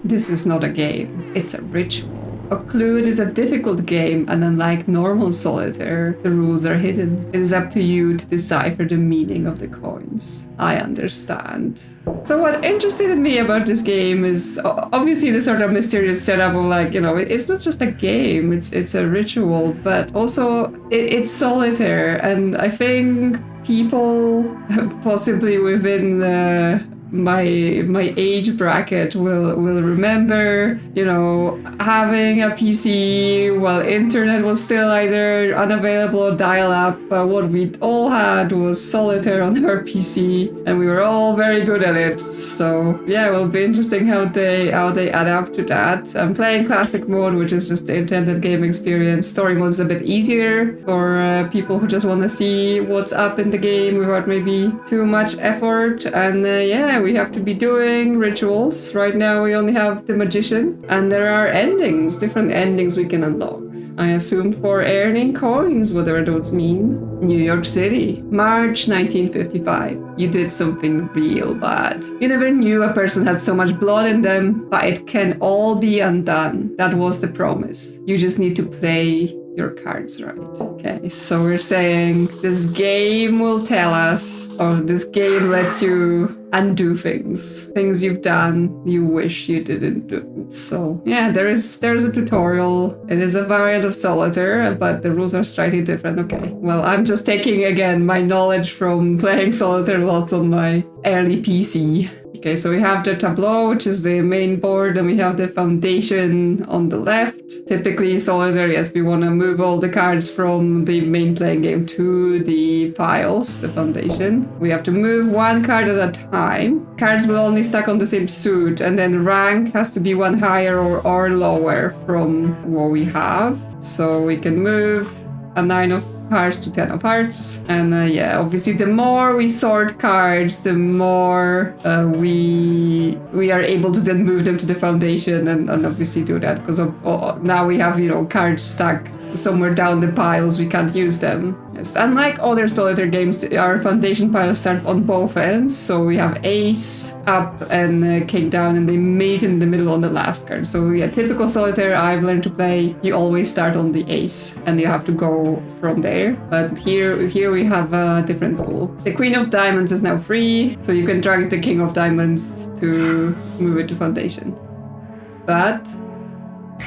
This is not a game, it's a ritual. Occlude is a difficult game, and unlike normal solitaire, the rules are hidden. It is up to you to decipher the meaning of the coins. I understand. So what interested me about this game is obviously the sort of mysterious setup of like, it's not just a game, it's a ritual, but also it's solitaire. And I think people possibly within my age bracket will remember, having a PC while internet was still either unavailable or dial-up. But what we all had was solitaire on our PC, and we were all very good at it. So yeah, it will be interesting how they adapt to that. I'm playing classic mode, which is just the intended game experience. Story mode is a bit easier for people who just want to see what's up in the game without maybe too much effort. And we have to be doing rituals. Right now we only have the magician, and there are endings, different endings we can unlock. I assume for earning coins, whatever those mean. New York City, March 1955. You did something real bad. You never knew a person had so much blood in them, but it can all be undone. That was the promise. You just need to play your cards right. Okay, so we're saying this game will tell us, or this game lets you undo things you've done you wish you didn't do. So yeah, there's a tutorial. It is a variant of solitaire, but the rules are slightly different. Okay, well, I'm just taking again my knowledge from playing solitaire lots on my early PC. Okay, so we have the tableau, which is the main board, and we have the foundation on the left. Typically, solitaire, yes, we want to move all the cards from the main playing game to the piles, the foundation. We have to move one card at a time. Cards will only stack on the same suit, and then rank has to be one higher or lower from what we have. So we can move a 9 of hearts to 10 of hearts. And obviously the more we sort cards, the more we are able to then move them to the foundation and obviously do that, because now we have cards stuck somewhere down the piles, we can't use them. Yes, unlike other solitaire games, our foundation piles start on both ends, so we have ace up and king down, and they meet in the middle on the last card. So yeah, typical solitaire I've learned to play, you always start on the ace and you have to go from there. But here we have a different rule. The queen of diamonds is now free, so you can drag the king of diamonds to move it to foundation. But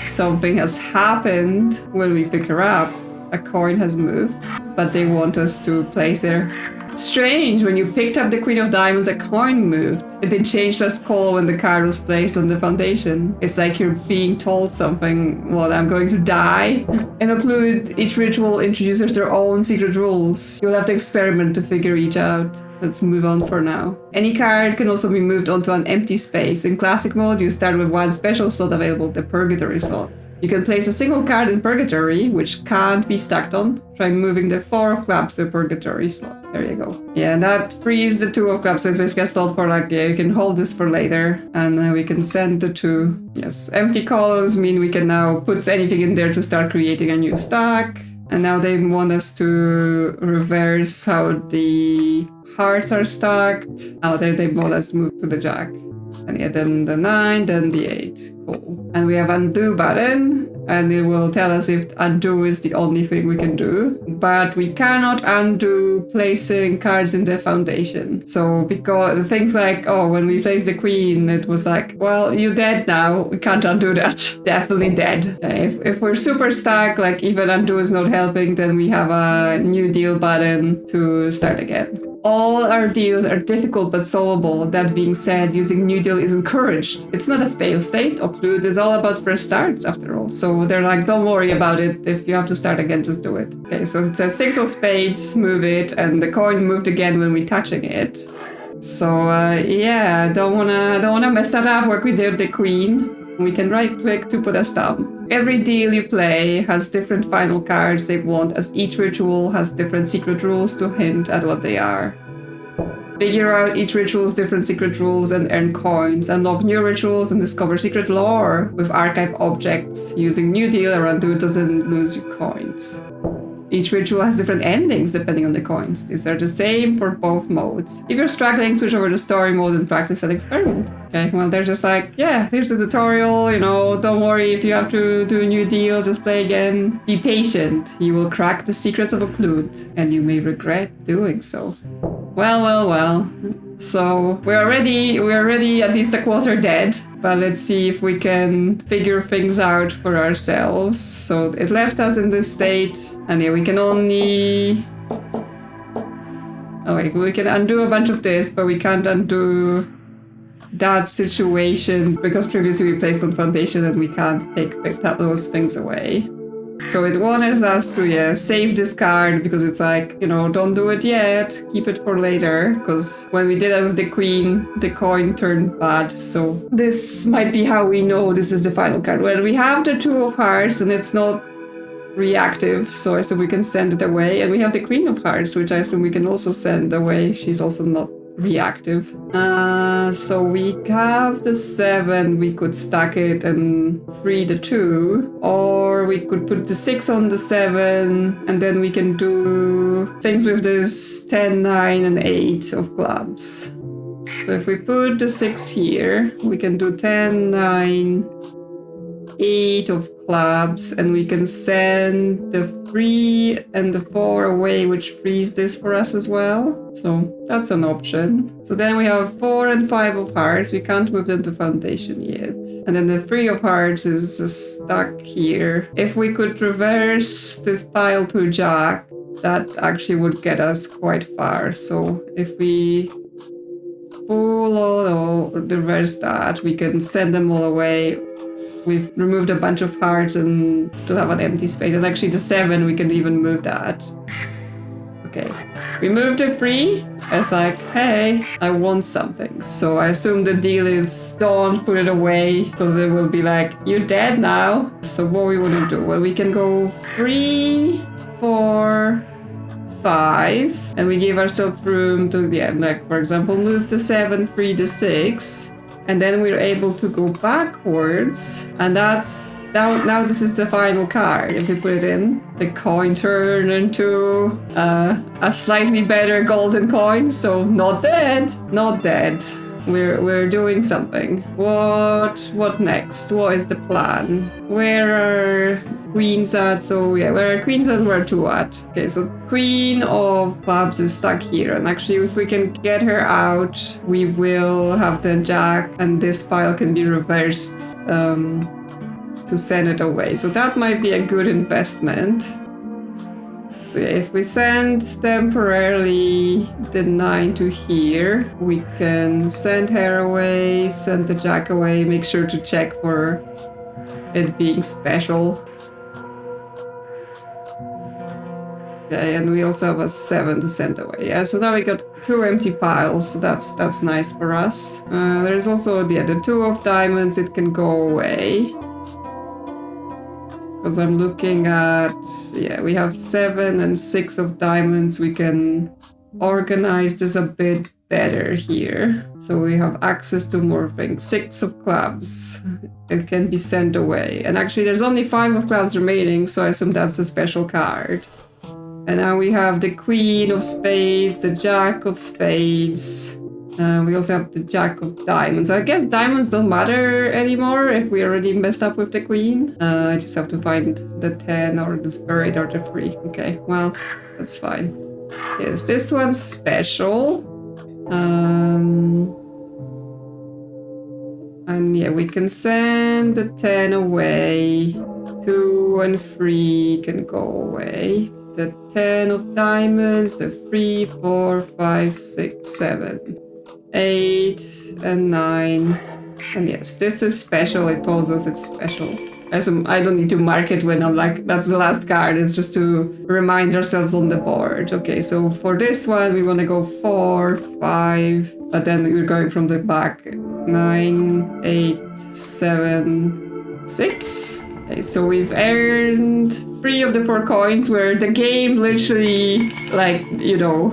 something has happened when we pick her up. A coin has moved, but they want us to place her. Strange, when you picked up the queen of diamonds, a coin moved. It didn't change the call when the card was placed on the foundation. It's like you're being told something. Well, I'm going to die. In Occlude, each ritual introduces their own secret rules. You'll have to experiment to figure each out. Let's move on for now. Any card can also be moved onto an empty space. In classic mode, you start with one special slot available, the purgatory slot. You can place a single card in purgatory, which can't be stacked on. Try moving the 4 of clubs to a purgatory slot. There you go. Yeah, that frees the 2 of clubs, so it's basically a slot for like, you can hold this for later, and we can send the 2. Yes, empty columns mean we can now put anything in there to start creating a new stack. And now they want us to reverse how the hearts are stacked. Now they want us to move to the jack. And yeah, then the 9, then the 8. Cool. And we have undo button, and it will tell us if undo is the only thing we can do. But we cannot undo placing cards in the foundation. So because things like, when we placed the queen, it was like, well, you're dead now. We can't undo that. Definitely dead. If we're super stuck, like even undo is not helping, then we have a new deal button to start again. All our deals are difficult but solvable. That being said, using new deal is encouraged. It's not a fail state. Occlude is all about fresh starts after all. So they're like, don't worry about it. If you have to start again, just do it. Okay, so it says 6 of spades, move it, and the coin moved again when we're touching it. So don't wanna mess that up like we did with the queen. We can right click to put a stump. Every deal you play has different final cards they want, as each ritual has different secret rules to hint at what they are. Figure out each ritual's different secret rules and earn coins. Unlock new rituals and discover secret lore with archive objects. Using new deal or undo doesn't lose you coins. Each ritual has different endings depending on the coins. These are the same for both modes. If you're struggling, switch over to story mode and practice and experiment. Okay, well, they're just like, yeah, here's the tutorial, you know, don't worry if you have to do a new deal, just play again. Be patient. You will crack the secrets of Occlude, and you may regret doing so. Well. So we're already at least a quarter dead, but let's see if we can figure things out for ourselves. So it left us in this state, and yeah, we can only... Oh wait, we can undo a bunch of this, but we can't undo that situation because previously we placed on foundation and we can't take those things away. So it wanted us to, save this card because it's like, you know, don't do it yet, keep it for later. Because when we did it with the queen, the coin turned bad. So this might be how we know this is the final card. Well, we have the 2 of hearts and it's not reactive, so I assume we can send it away. And we have the queen of hearts, which I assume we can also send away. She's also not reactive. So we have the 7, we could stack it and free the 2, or we could put the 6 on the 7 and then we can do things with this 10, 9 and 8 of clubs. So if we put the 6 here, we can do 10, 9, 8 of clubs, and we can send the 3 and the 4 away, which frees this for us as well. So that's an option. So then we have 4 and 5 of hearts. We can't move them to foundation yet. And then the 3 of hearts is stuck here. If we could reverse this pile to jack, that actually would get us quite far. So if we full on reverse that, we can send them all away. We've removed a bunch of hearts and still have an empty space. And actually the 7, we can even move that. Okay. We moved the 3. It's like, hey, I want something. So I assume the deal is don't put it away, because it will be like, you're dead now. So what we want to do? Well, we can go 3, 4, 5. And we give ourselves room to the end. Like, for example, move the 7, free the 6. And then we're able to go backwards, and that's now this is the final card. If we put it in, the coin turned into a slightly better golden coin. So not dead. We're doing something. What next? What is the plan? Where are queens at? So yeah, where are queens at? Where are 2 at? Okay, so queen of clubs is stuck here, and actually if we can get her out, we will have the jack, and this pile can be reversed to send it away. So that might be a good investment. So yeah, if we send temporarily the 9 to here, we can send her away, send the jack away, make sure to check for it being special. Okay, and we also have a 7 to send away. Yeah, so now we got 2 empty piles, so that's nice for us. There's also the 2 of diamonds, it can go away. Because I'm looking at, yeah, we have 7 and 6 of diamonds. We can organize this a bit better here. So we have access to more things. 6 of clubs. It can be sent away. And actually there's only 5 of clubs remaining, so I assume that's the special card. And now we have the queen of spades, the jack of spades. We also have the jack of diamonds. I guess diamonds don't matter anymore if we already messed up with the queen. I just have to find the 10 or the spirit or the 3. Okay, well, that's fine. Yes, this one's special. And yeah, we can send the 10 away. 2 and 3 can go away. The 10 of diamonds, the 3, 4, 5, 6, 7. 8 and 9. And yes, this is special. It tells us it's special. I don't need to mark it when I'm like, that's the last card. It's just to remind ourselves on the board. Okay, so for this one, we want to go 4, 5, but then we're going from the back. 9, 8, 7, 6. Okay, so we've earned 3 of the 4 coins, where the game literally, like, you know,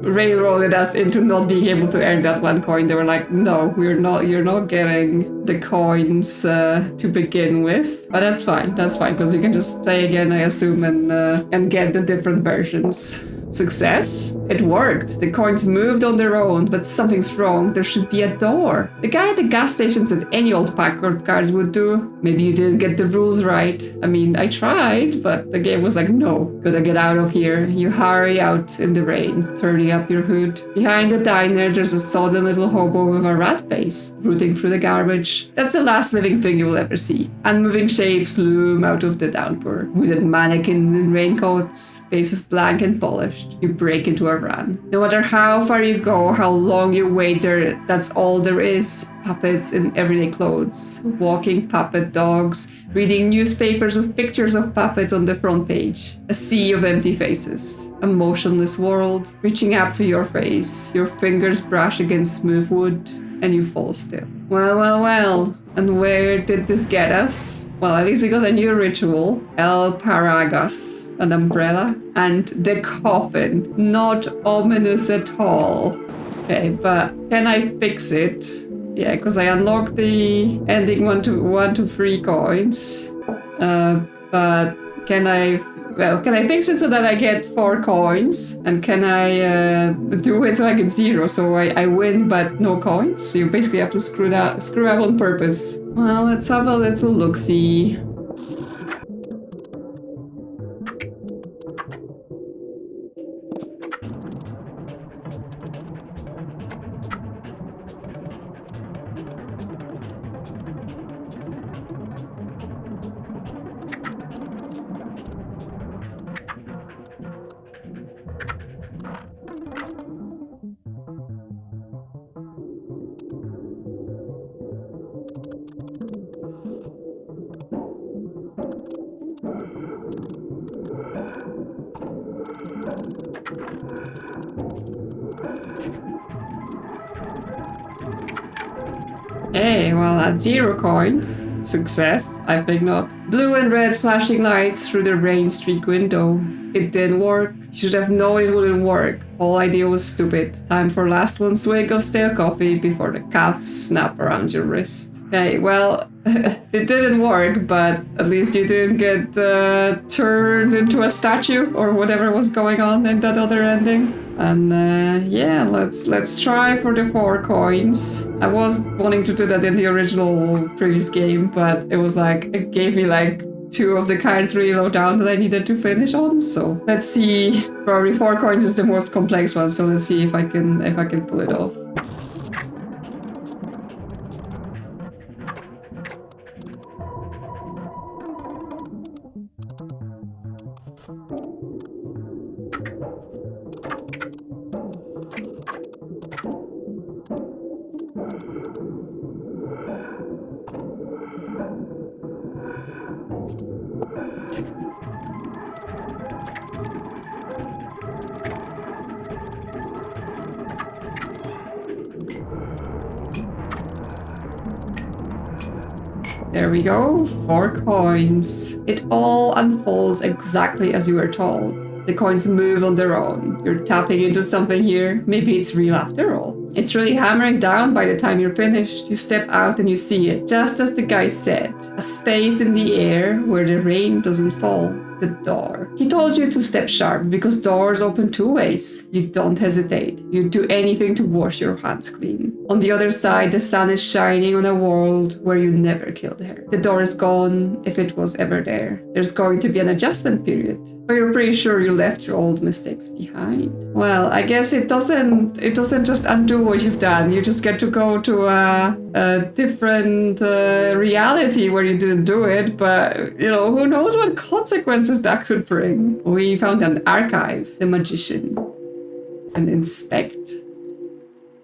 railroaded us into not being able to earn that 1 coin. They were like, no, you're not getting the coins to begin with. But that's fine, because you can just play again, I assume, and get the different versions. Success? It worked. The coins moved on their own, but something's wrong. There should be a door. The guy at the gas station said any old pack of cards would do. Maybe you didn't get the rules right. I mean, I tried, but the game was like, no, gotta get out of here. You hurry out in the rain, turning up your hood. Behind the diner, there's a sodden little hobo with a rat face, rooting through the garbage. That's the last living thing you'll ever see. Unmoving shapes loom out of the downpour. Wooden mannequins in raincoats, faces blank and polished. You break into a run. No matter how far you go, how long you wait there, that's all there is. Puppets in everyday clothes, walking puppet dogs, reading newspapers with pictures of puppets on the front page. A sea of empty faces. A motionless world, reaching up to your face. Your fingers brush against smooth wood, and you fall still. Well. And where did this get us? Well, at least we got a new ritual. El Paraguas. An umbrella, and the coffin. Not ominous at all. Okay, but can I fix it? Yeah, because I unlocked the ending 1 to 3 coins. But can I fix it so that I get 4 coins? And can I do it so I get 0? So I win but no coins? So you basically have to screw up on purpose. Well, let's have a little look-see. Hey, well, at 0 coins. Success? I think not. Blue and red flashing lights through the rain-streaked window. It didn't work. You should have known it wouldn't work. Whole idea was stupid. Time for last one swig of stale coffee before the cuffs snap around your wrist. Okay, well, it didn't work, but at least you didn't get turned into a statue or whatever was going on in that other ending. And yeah, let's try for the 4 coins. I was wanting to do that in the original previous game, but it was like, it gave me like 2 of the cards really low down that I needed to finish on. So let's see. Probably 4 coins is the most complex one, so let's see if I can pull it off. There we go, 4 coins. It all unfolds exactly as you were told. The coins move on their own. You're tapping into something here. Maybe it's real after all. It's really hammering down by the time you're finished. You step out and you see it, just as the guy said. A space in the air where the rain doesn't fall. The door. He told you to step sharp because doors open 2 ways. You don't hesitate. You do anything to wash your hands clean. On the other side, the sun is shining on a world where you never killed her. The door is gone, if it was ever there. There's going to be an adjustment period, where you're pretty sure you left your old mistakes behind. Well, I guess it doesn't just undo what you've done. You just get to go to a different reality where you didn't do it, but you know, who knows what consequences that could bring. We found an archive, the magician, and inspect.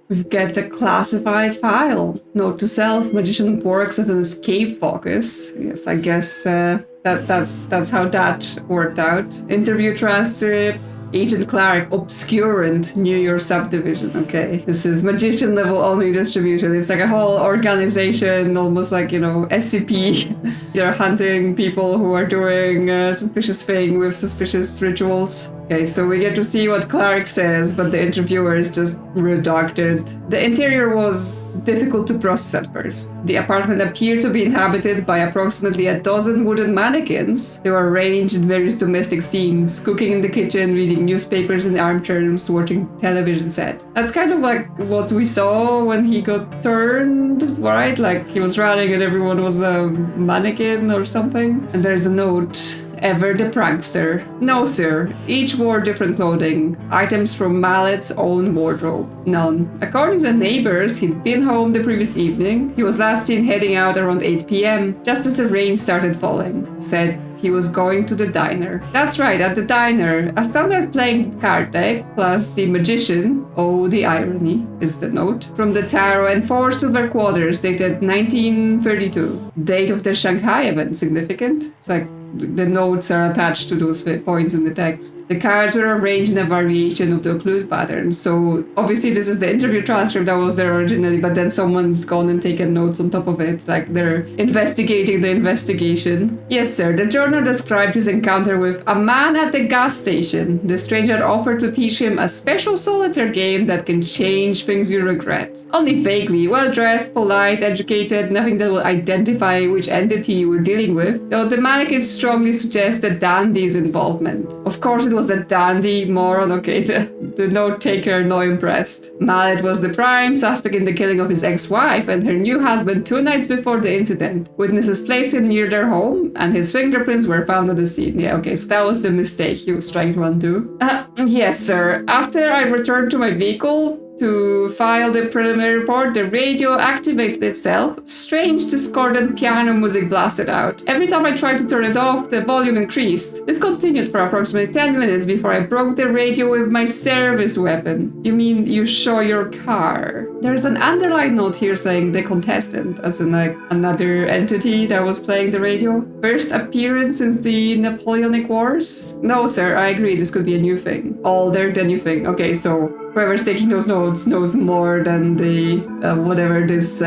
We get a classified file. Note to self, magician works at an escape focus. Yes, I guess that's how that worked out. Interview transcript. Agent Clark, obscurant, New York subdivision. Okay, this is magician level only distribution. It's like a whole organization, almost like, you know, SCP. They're hunting people who are doing suspicious thing with suspicious rituals. Okay, so we get to see what Clark says, but the interviewer is just redacted. The interior was difficult to process at first. The apartment appeared to be inhabited by approximately a dozen wooden mannequins. They were arranged in various domestic scenes, cooking in the kitchen, reading newspapers in the armchairs, watching television set. That's kind of like what we saw when he got turned, right? Like he was running and everyone was a mannequin or something. And there's a note. Ever the prankster? No, sir. Each wore different clothing. Items from Mallet's own wardrobe. None. According to the neighbors, he'd been home the previous evening. He was last seen heading out around 8 p.m. just as the rain started falling. Said he was going to the diner. That's right, at the diner. A standard playing card deck plus the magician. Oh, the irony, is the note. From the tarot and 4 silver quarters dated 1932. Date of the Shanghai event significant? It's like the notes are attached to those points in the text. The cards were arranged in a variation of the Occlude pattern. So obviously this is the interview transcript that was there originally, but then someone's gone and taken notes on top of it, like they're investigating the investigation. Yes, sir. The journal described his encounter with a man at the gas station. The stranger offered to teach him a special solitaire game that can change things you regret. Only vaguely. Well-dressed, polite, educated, nothing that will identify which entity you were dealing with, though the mannequins strongly suggest the dandy's involvement. Of course it was a dandy, moron. Okay, the note taker not impressed. Mallet was the prime suspect in the killing of his ex-wife and her new husband 2 nights before the incident. Witnesses placed him near their home and his fingerprints were found at the scene. Yeah, okay, so that was the mistake he was trying to undo. Yes, sir. After I returned to my vehicle to file the preliminary report, the radio activated itself. Strange discordant piano music blasted out. Every time I tried to turn it off, the volume increased. This continued for approximately 10 minutes before I broke the radio with my service weapon. You mean you show your car? There's an underlined note here saying the contestant, as in like another entity that was playing the radio. First appearance since the Napoleonic Wars? No, sir, I agree, this could be a new thing. Older than you think. Okay, so whoever's taking those notes knows more than the whatever this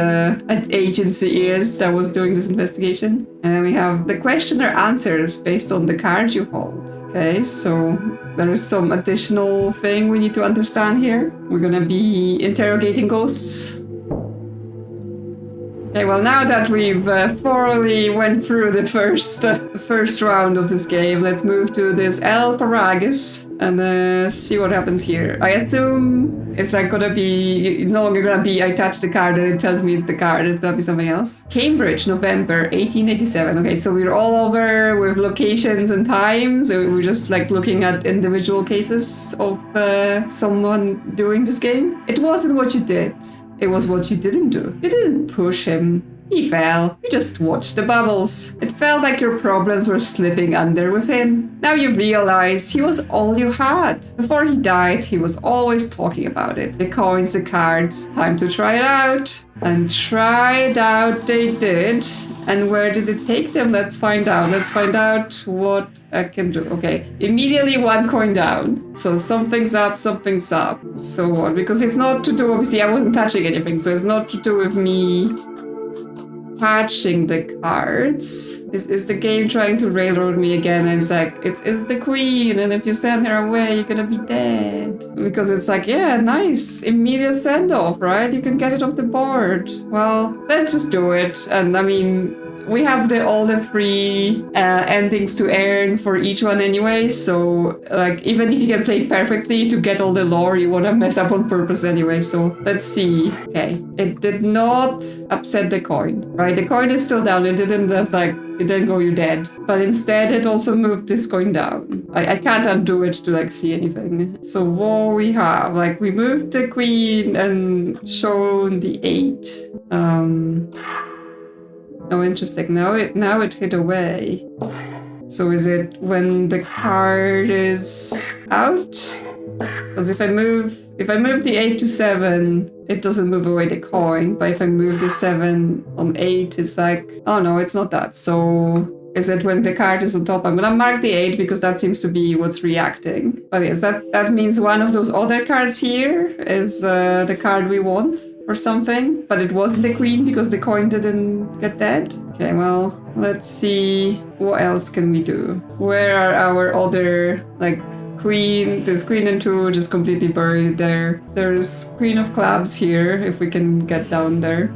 agency is that was doing this investigation. And then we have the questioner answers based on the cards you hold. Okay, so there is some additional thing we need to understand here. We're gonna be interrogating ghosts. Okay, well, now that we've thoroughly went through the first round of this game, let's move to this El Paraguas and see what happens here. I assume it's like gonna be, no longer gonna be I touch the card and it tells me it's the card, it's gonna be something else. Cambridge, November 1887. Okay, so we're all over with locations and times. So we're just like looking at individual cases of someone doing this game. It wasn't what you did. It was what you didn't do. You didn't push him. He fell. You just watched the bubbles. It felt like your problems were slipping under with him. Now you realize he was all you had. Before he died, he was always talking about it. The coins, the cards. Time to try it out. And try it out they did. And where did it take them? Let's find out. Let's find out what I can do. Okay, immediately 1 coin down. So something's up, something's up. So what? Because it's not to do, obviously I wasn't touching anything, so it's not to do with me patching the cards. Is the game trying to railroad me again? And it's like, it's the queen, and if you send her away, you're gonna be dead. Because it's like, yeah, nice, immediate send-off, right? You can get it off the board. Well, let's just do it. And I mean, we have all the free endings to earn for each one anyway, so like even if you can play perfectly to get all the lore, you want to mess up on purpose anyway. So let's see. Okay, it did not upset the coin, right? The coin is still down. It didn't just like, it didn't go you're dead, but instead it also moved this coin down. I can't undo it to like see anything. So what we have, like we moved the queen and shown the 8. Oh, interesting. Now it hid away. So is it when the card is out? Because if I move the 8 to 7, it doesn't move away the coin. But if I move the 7 on 8, it's like, oh no, it's not that. So is it when the card is on top? I'm gonna mark the 8 because that seems to be what's reacting. But yes, that means one of those other cards here is the card we want or something. But it wasn't the queen because the coin didn't get dead. Okay, well, let's see what else can we do. Where are our other like queen, this queen and 2 just completely buried there. There's queen of clubs here, if we can get down there.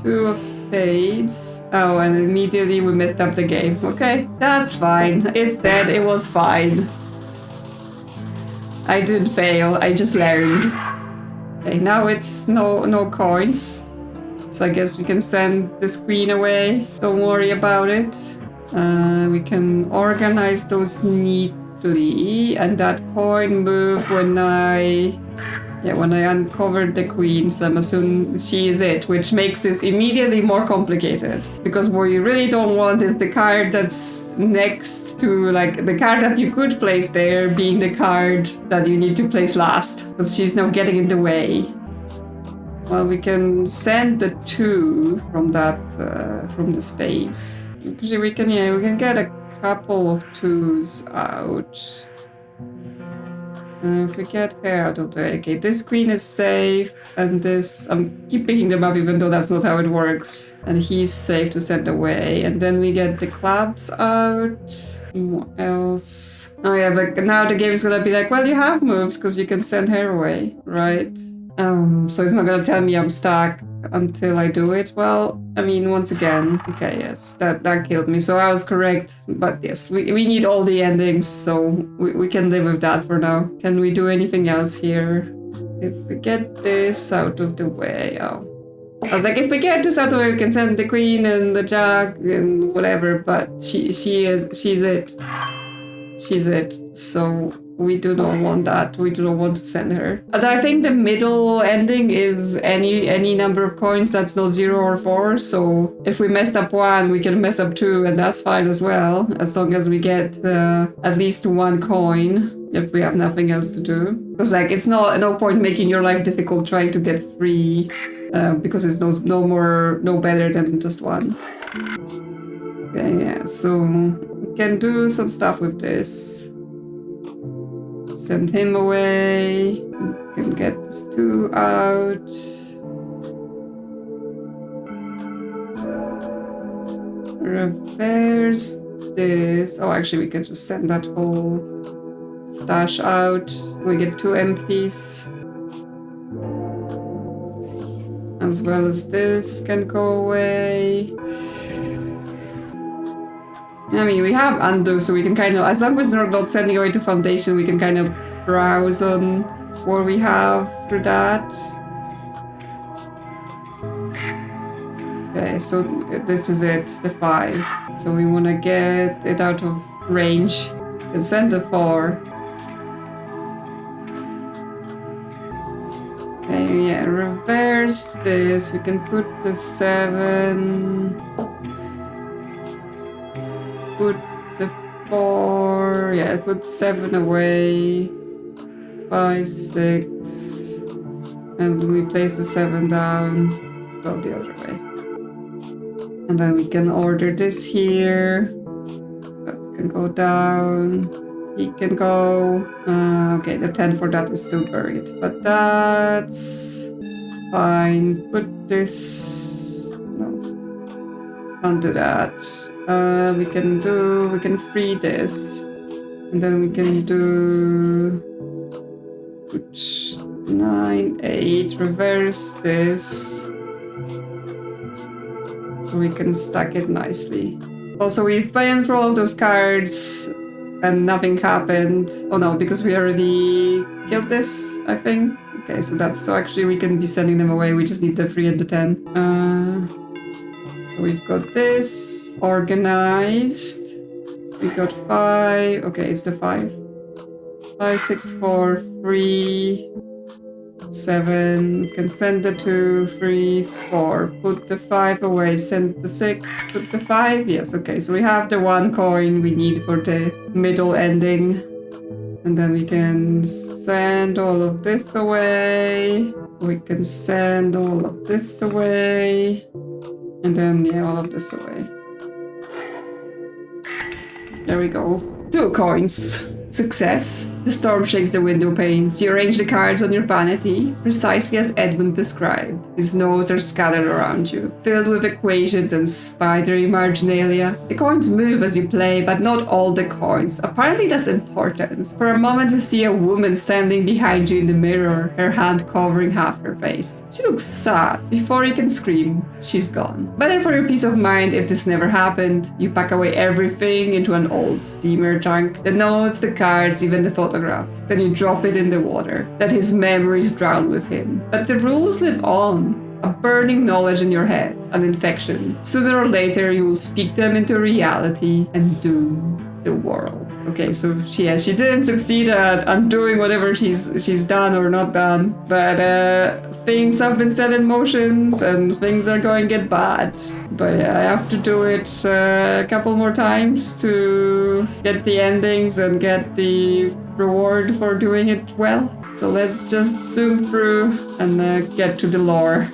Two of spades. Oh, and immediately we messed up the game. Okay, that's fine. It's dead. It was fine. I didn't fail. I just learned. Okay, now it's no coins. So I guess we can send this queen away. Don't worry about it. We can organize those neatly, and that coin move when I uncovered the queen, so I'm assuming she is it, which makes this immediately more complicated. Because what you really don't want is the card that's next to, like, the card that you could place there being the card that you need to place last, because she's now getting in the way. Well, we can send the 2 from that, from the spades. Actually, we can get a couple of 2s out. If we get her out of the way. Okay, this queen is safe, and this... keep picking them up even though that's not how it works. And he's safe to send away. And then we get the clubs out. What else? Oh yeah, but now the game is gonna be like, well, you have moves because you can send her away, right? So it's not gonna tell me I'm stuck until I do it. Well, I mean, once again, okay, yes, that killed me, so I was correct. But yes, we need all the endings, so we can live with that for now. Can we do anything else here? If we get this out of the way, I was like, if we get this out of the way, we can send the queen and the jack and whatever, but she's it. She's it, so we do not want that. We do not want to send her. And I think the middle ending is any number of coins that's not 0 or 4. So if we messed up 1, we can mess up 2, and that's fine as well, as long as we get at least 1 coin. If we have nothing else to do, because like it's no point making your life difficult trying to get 3, because it's no better than just 1. Okay, yeah. So we can do some stuff with this. Send him away. We can get this 2 out. Reverse this. Oh, actually, we can just send that whole stash out. We get 2 empties. As well as this can go away. I mean, we have undo, so we can kind of, as long as we're not sending away to foundation, we can kind of browse on what we have for that. Okay, so this is it, the 5. So we want to get it out of range. And send the 4. Okay, yeah, reverse this. We can put the 7. Put the 4, yeah, put 7 away, 5, 6, and we place the 7 down, well, the other way. And then we can order this here, that can go down, he can go, okay, the 10 for that is still buried, but that's fine. Put this, no, can't do that. We can free this, and then we can do 9, 8, reverse this, so we can stack it nicely. Also, we've banned for all of those cards, and nothing happened. Oh no, because we already killed this, I think. Okay, so actually we can be sending them away. We just need the 3 and the 10. So we've got this organized. We got 5. Okay, it's the 5. 5, 6, 4, 3, 7. We can send the 2, 3, 4. Put the 5 away. Send the 6. Put the 5. Yes, okay. So we have the 1 coin we need for the middle ending. And then we can send all of this away. We can send all of this away. And then, yeah, all of this away. There we go. 2 coins. Success. The storm shakes the window panes. You arrange the cards on your vanity, precisely as Edmund described. His notes are scattered around you, filled with equations and spidery marginalia. The coins move as you play, but not all the coins. Apparently that's important. For a moment you see a woman standing behind you in the mirror, her hand covering half her face. She looks sad. Before you can scream, she's gone. Better for your peace of mind if this never happened. You pack away everything into an old steamer trunk. The notes, the cards, even the photographs. Then you drop it in the water. Let his memories drown with him. But the rules live on. A burning knowledge in your head, an infection. Sooner or later you will speak them into reality and doom the world. Okay, so she didn't succeed at undoing whatever she's done or not done, but things have been set in motions and things are going to get bad. But I have to do it a couple more times to get the endings and get the reward for doing it well. So let's just zoom through and get to the lore.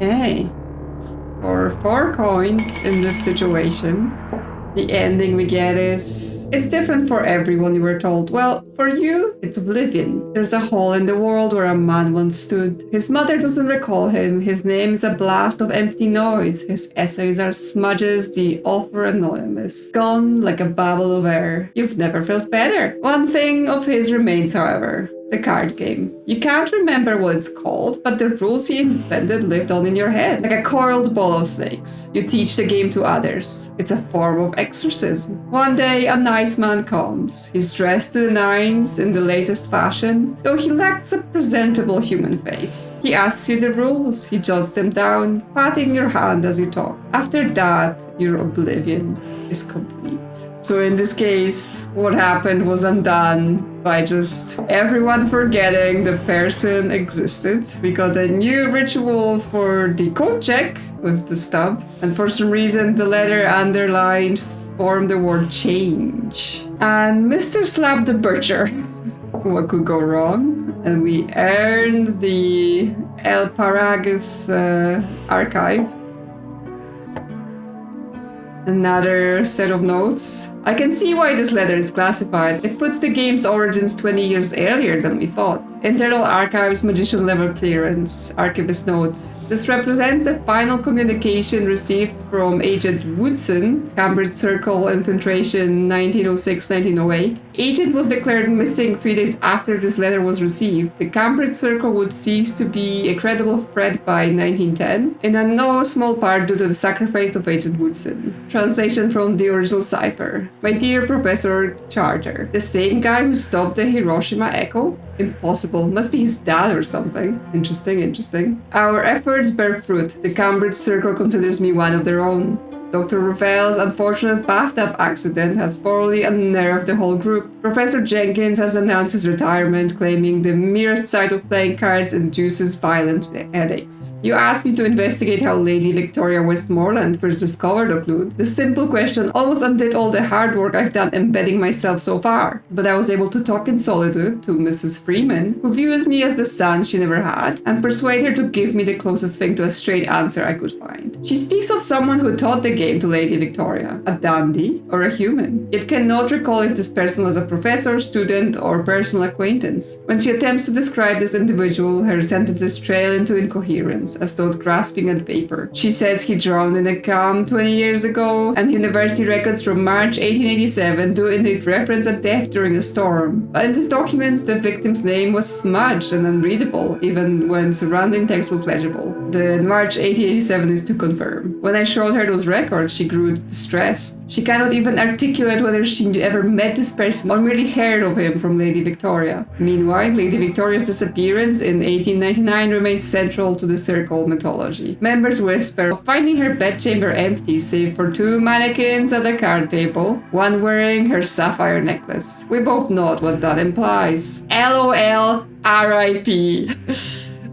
Okay, for 4 coins in this situation, the ending we get is... It's different for everyone, you were told. Well, for you, it's oblivion. There's a hole in the world where a man once stood. His mother doesn't recall him. His name is a blast of empty noise. His essays are smudges, the author anonymous. Gone like a babble of air. You've never felt better. One thing of his remains, however. The card game. You can't remember what it's called, but the rules he invented lived on in your head, like a coiled ball of snakes. You teach the game to others. It's a form of exorcism. One day, a nice man comes. He's dressed to the nines in the latest fashion, though he lacks a presentable human face. He asks you the rules. He jots them down, patting your hand as you talk. After that, your oblivion is complete. So in this case, what happened was undone by just everyone forgetting the person existed. We got a new ritual for the code check with the stub, and for some reason the letter underlined formed the word change. And Mr. Slab the Butcher. What could go wrong? And we earned the Paraguas Archive. Another set of notes. I can see why this letter is classified. It puts the game's origins 20 years earlier than we thought. Internal Archives magician level clearance. Archivist notes. This represents the final communication received from Agent Woodson, Cambridge Circle infiltration 1906-1908. Agent was declared missing 3 days after this letter was received. The Cambridge Circle would cease to be a credible threat by 1910, in a no small part due to the sacrifice of Agent Woodson. Translation from the original cipher. My dear Professor Charter, the same guy who stopped the Hiroshima Echo? Impossible. Must be his dad or something. Interesting. Our efforts bear fruit. The Cambridge Circle considers me one of their own. Dr. Ravel's unfortunate bathtub accident has thoroughly unnerved the whole group. Professor Jenkins has announced his retirement, claiming the merest sight of playing cards induces violent headaches. You asked me to investigate how Lady Victoria Westmoreland first discovered Occlude. The simple question almost undid all the hard work I've done embedding myself so far. But I was able to talk in solitude to Mrs. Freeman, who views me as the son she never had, and persuade her to give me the closest thing to a straight answer I could find. She speaks of someone who taught the game to Lady Victoria, a dandy or a human. Yet cannot recall if this person was a professor, student, or personal acquaintance. When she attempts to describe this individual, her sentences trail into incoherence, as though grasping at vapor. She says he drowned in a calm 20 years ago, and university records from March 1887 do indeed reference a death during a storm. But in these documents, the victim's name was smudged and unreadable, even when surrounding text was legible. The March 1887 is to confirm. When I showed her those records, she grew distressed. She cannot even articulate whether she ever met this person or merely heard of him from Lady Victoria. Meanwhile, Lady Victoria's disappearance in 1899 remains central to the Circle mythology. Members whisper of finding her bedchamber empty save for 2 mannequins at a card table, one wearing her sapphire necklace. We both know what that implies. LOL, RIP.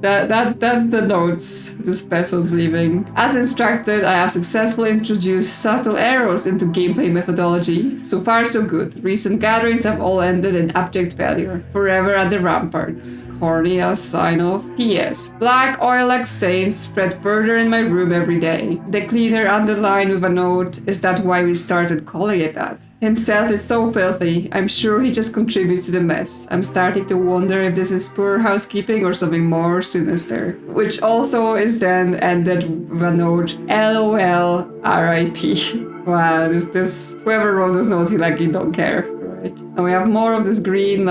That's the notes this peso's leaving. As instructed, I have successfully introduced subtle errors into gameplay methodology. So far, so good. Recent gatherings have all ended in abject failure. Forever at the ramparts. Cornea sign off. P.S. Black oil-like stains spread further in my room every day. The cleaner underlined with a note, is that why we started calling it that? Himself is so filthy. I'm sure he just contributes to the mess. I'm starting to wonder if this is poor housekeeping or something more sinister. Which also is then ended with a note, LOL RIP. Wow, this whoever wrote those notes, he don't care. Right. And we have more of this green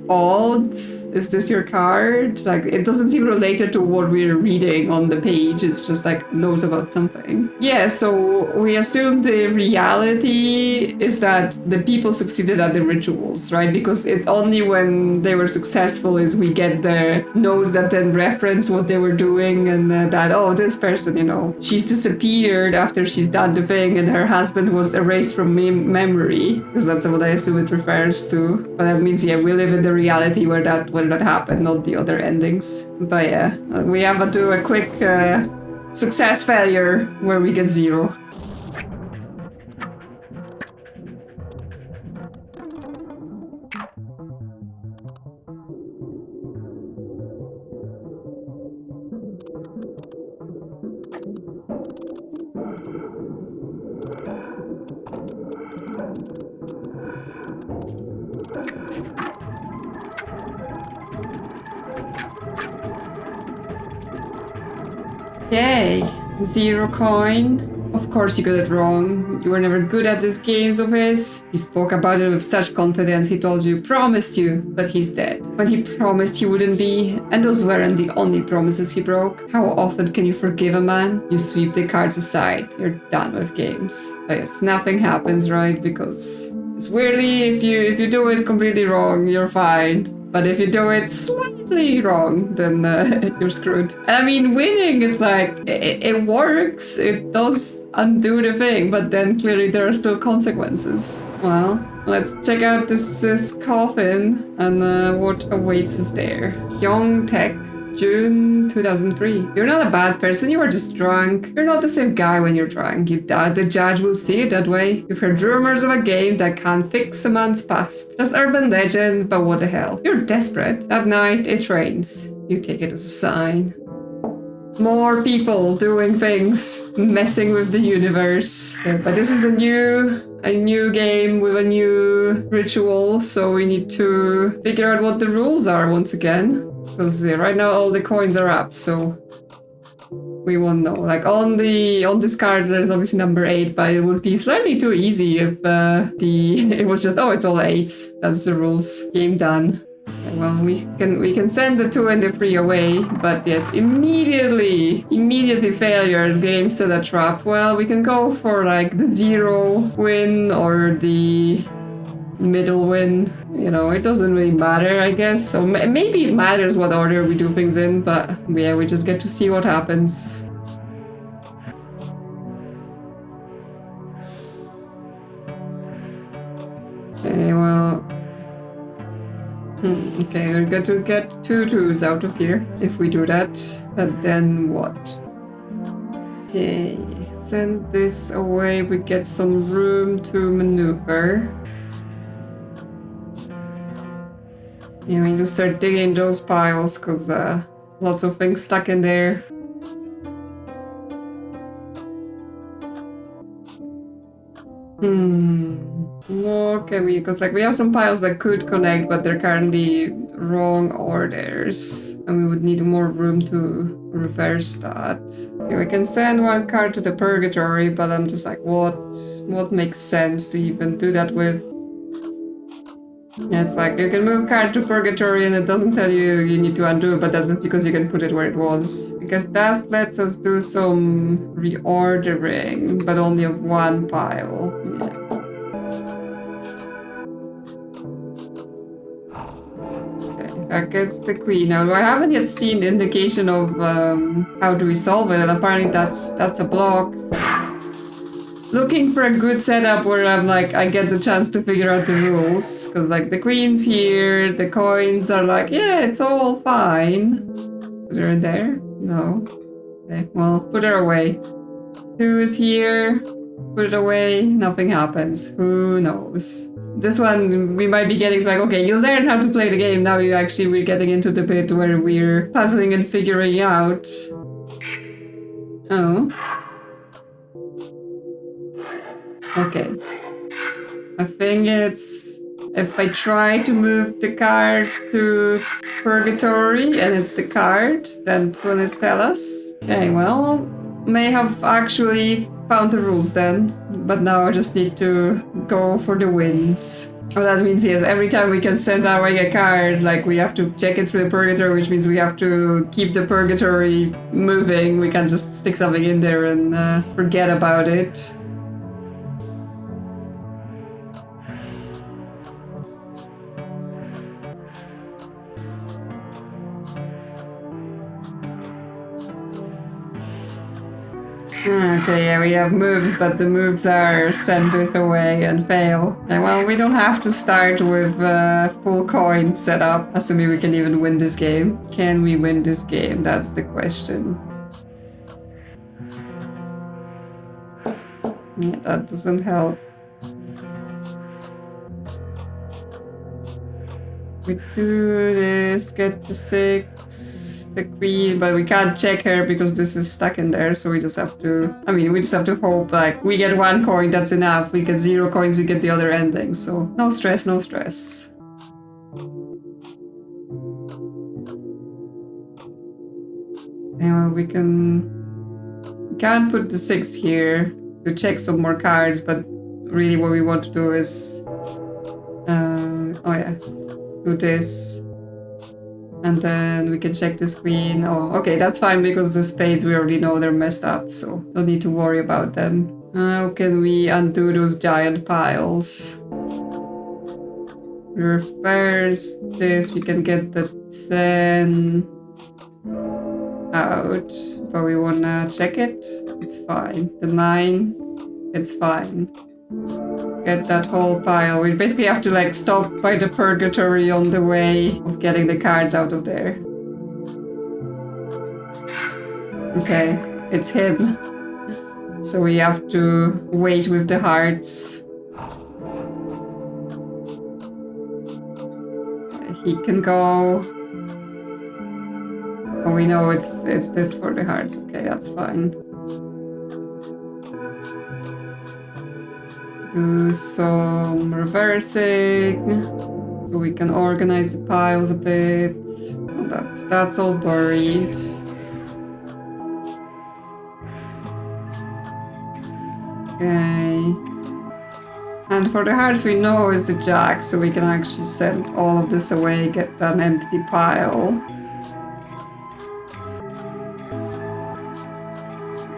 odd. Is this your card? It doesn't seem related to what we're reading on the page. It's just note about something. Yeah, so we assume the reality is that the people succeeded at the rituals, right? Because it's only when they were successful is we get the notes that then reference what they were doing and that, oh, this person, she's disappeared after she's done the thing and her husband was erased from memory. Because that's what I assume it refers to. But that means, yeah, we live in the reality where that happened, not the other endings. But yeah, we have to do a quick success failure where we get 0. Yay! 0 coin. Of course you got it wrong. You were never good at these games of his. He spoke about it with such confidence. He told you, promised you, but he's dead. But he promised he wouldn't be, and those weren't the only promises he broke. How often can you forgive a man? You sweep the cards aside. You're done with games. But yes, nothing happens, right? Because it's weirdly, if you do it completely wrong, you're fine. But if you do it slightly wrong, then you're screwed. And I mean, winning is it works. It does undo the thing, but then clearly there are still consequences. Well, let's check out this coffin and what awaits us there. Hyung Tech, June 2003. You're not a bad person, you are just drunk. You're not the same guy when you're drunk. You doubt the judge will see it that way. You've heard rumors of a game that can't fix a man's past. Just urban legend, but what the hell. You're desperate. That night, it rains. You take it as a sign. More people doing things, messing with the universe. But this is a new game with a new ritual, so we need to figure out what the rules are once again. Because right now all the coins are up, so we won't know. On this card there's obviously number 8, but it would be slightly too easy if it was just, oh, it's all 8s. That's the rules. Game done. Well, we can send the 2 and the 3 away, but yes, immediately failure. The game set a trap. Well, we can go for the 0 win or the middle win. It doesn't really matter, I guess. So maybe it matters what order we do things in, but yeah, we just get to see what happens. Okay, well... Okay, we're going to get 2 2s out of here if we do that. But then what? Okay, send this away. We get some room to maneuver. Yeah, we need to start digging those piles because lots of things stuck in there. What can we... Because we have some piles that could connect, but they're currently wrong orders. And we would need more room to reverse that. Okay, we can send 1 card to the purgatory, but I'm just what makes sense to even do that with? Yeah, it's you can move card to purgatory and it doesn't tell you need to undo it, but that's just because you can put it where it was. Because that lets us do some reordering, but only of 1 pile. Yeah. Okay, that gets the queen. Now, I haven't yet seen the indication of how do we solve it, and apparently that's a block. Looking for a good setup where I'm I get the chance to figure out the rules. Because the queen's here, the coins are yeah, it's all fine. Put her in there? No. Okay, well, put her away. 2 is here. Put it away. Nothing happens. Who knows? This one, we might be getting like, okay, you learn how to play the game. Now we're getting into the bit where we're puzzling and figuring out. Oh. Okay. I think it's... If I try to move the card to Purgatory and it's the card, then that's what it tells us. Okay, well, may have actually found the rules then, but now I just need to go for the wins. Oh, that means yes, every time we can send away a card, like we have to check it through the Purgatory, which means we have to keep the Purgatory moving. We can't just stick something in there and forget about it. Okay, yeah, we have moves, but the moves are send this away and fail. Okay, well, we don't have to start with full coin setup, assuming we can even win this game. Can we win this game? That's the question. Yeah, that doesn't help. We do this, get the 6, the queen, but we can't check her because this is stuck in there, so we just have to... I mean, we just have to hope, like, we get 1 coin, that's enough. We get 0 coins, we get the other ending, so no stress, no stress. And we can't put the 6 here to check some more cards, but really what we want to do is... oh yeah. Do this, and then we can check this queen. Oh, okay, that's fine because the spades we already know they're messed up, so don't need to worry about them. How can we undo those giant piles? Reverse this, we can get the 10 out, but we wanna check it. It's fine. The 9, it's fine. Get that whole pile. We basically have to like stop by the Purgatory on the way of getting the cards out of there. Okay, it's him. So we have to wait with the hearts. He can go. Oh, we know it's this for the hearts. Okay, that's fine. Do some reversing so we can organize the piles a bit. Oh, that's all buried. Okay. And for the hearts we know is the jack, so we can actually send all of this away, get an empty pile.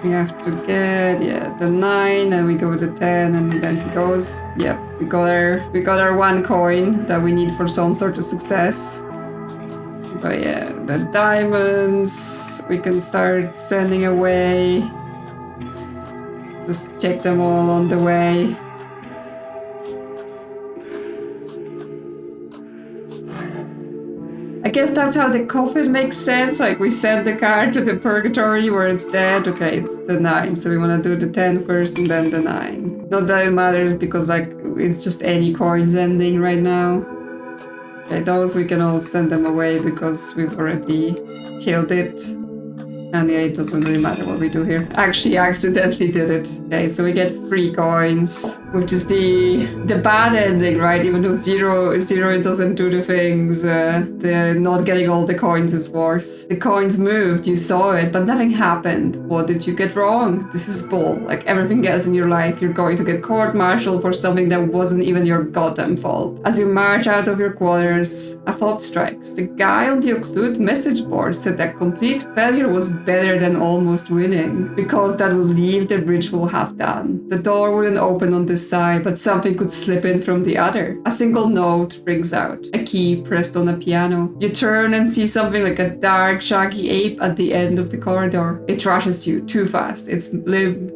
We have to get, yeah, the 9, and we go to 10, and then he goes. Yep, we got our 1 coin that we need for some sort of success. But yeah, the diamonds, we can start sending away. Just check them all on the way. I guess that's how the coffin makes sense. Like we send the card to the Purgatory where it's dead. Okay, it's the 9. So we want to do the 10 first and then the 9. Not that it matters because like it's just any coins ending right now. Okay, those we can all send them away because we've already killed it. And yeah, it doesn't really matter what we do here. Actually, accidentally did it. Okay, so we get 3 coins, which is the bad ending, right? Even though zero doesn't do the things, the not getting all the coins is worse. The coins moved, you saw it, but nothing happened. What did you get wrong? This is bull. Like everything else in your life, you're going to get court-martialed for something that wasn't even your goddamn fault. As you march out of your quarters, a thought strikes. The guy on the Occlude message board said that complete failure was better than almost winning, because that would leave the ritual half done. The door wouldn't open on this side, but something could slip in from the other. A single note rings out, a key pressed on a piano. You turn and see something like a dark, shaggy ape at the end of the corridor. It rushes you too fast. Its limb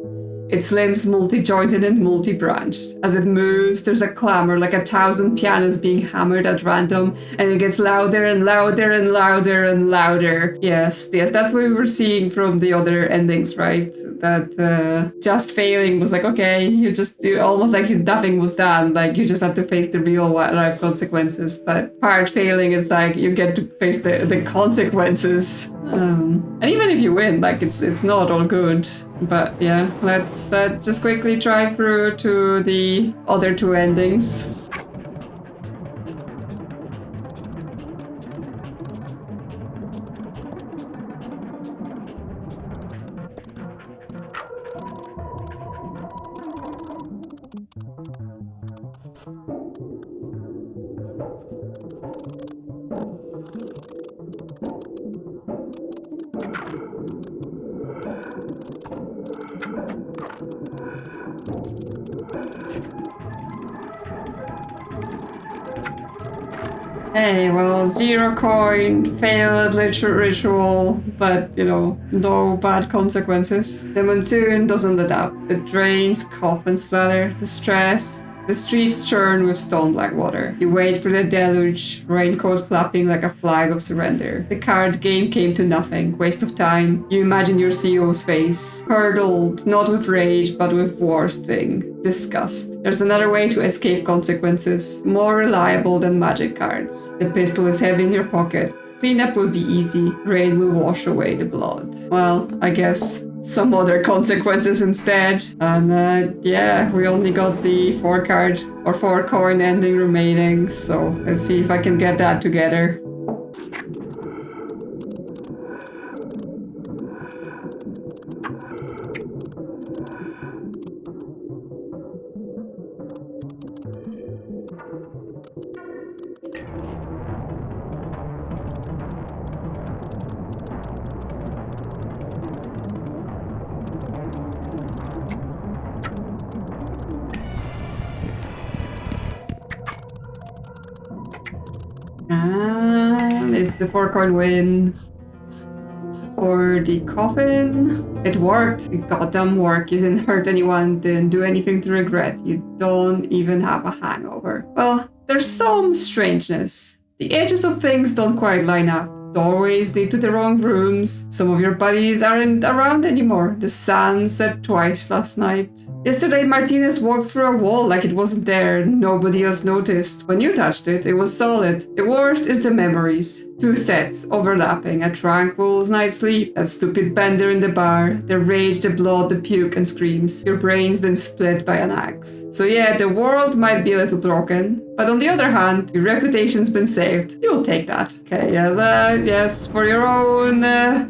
its limbs multi-jointed and multi-branched. As it moves, there's a clamor like 1,000 pianos being hammered at random, and it gets louder and louder and louder and louder. Yes, that's what we were seeing from the other endings, right? That just failing was like, okay, you almost like nothing was done, like you just have to face the real life consequences. But part failing is like you get to face the consequences. And even if you win, like it's not all good. But yeah, let's just quickly try through to the other two endings. Hey, well, 0 coin, failed ritual, but, no bad consequences. The monsoon doesn't adapt. The drains cough and splatter. The stress. The streets churn with stone-black water. You wait for the deluge, raincoat flapping like a flag of surrender. The card game came to nothing, waste of time. You imagine your CEO's face, curdled, not with rage, but with worsting, disgust. There's another way to escape consequences, more reliable than magic cards. The pistol is heavy in your pocket. Cleanup will be easy. Rain will wash away the blood. Well, I guess some other consequences instead. And yeah, we only got the 4 coin ending remaining, so let's see if I can get that together. And it's the 4 coin win for the coffin. It worked. It goddamn worked. You didn't hurt anyone, didn't do anything to regret. You don't even have a hangover. Well, there's some strangeness. The edges of things don't quite line up. Doorways lead to the wrong rooms. Some of your buddies aren't around anymore. The sun set twice last night. Yesterday, Martinez walked through a wall like it wasn't there. Nobody else noticed. When you touched it, it was solid. The worst is the memories. 2 sets, overlapping. A tranquil night's sleep. That stupid bender in the bar. The rage, the blood, the puke and screams. Your brain's been split by an axe. So yeah, the world might be a little broken. But on the other hand, your reputation's been saved. You'll take that. Okay, yes, for your own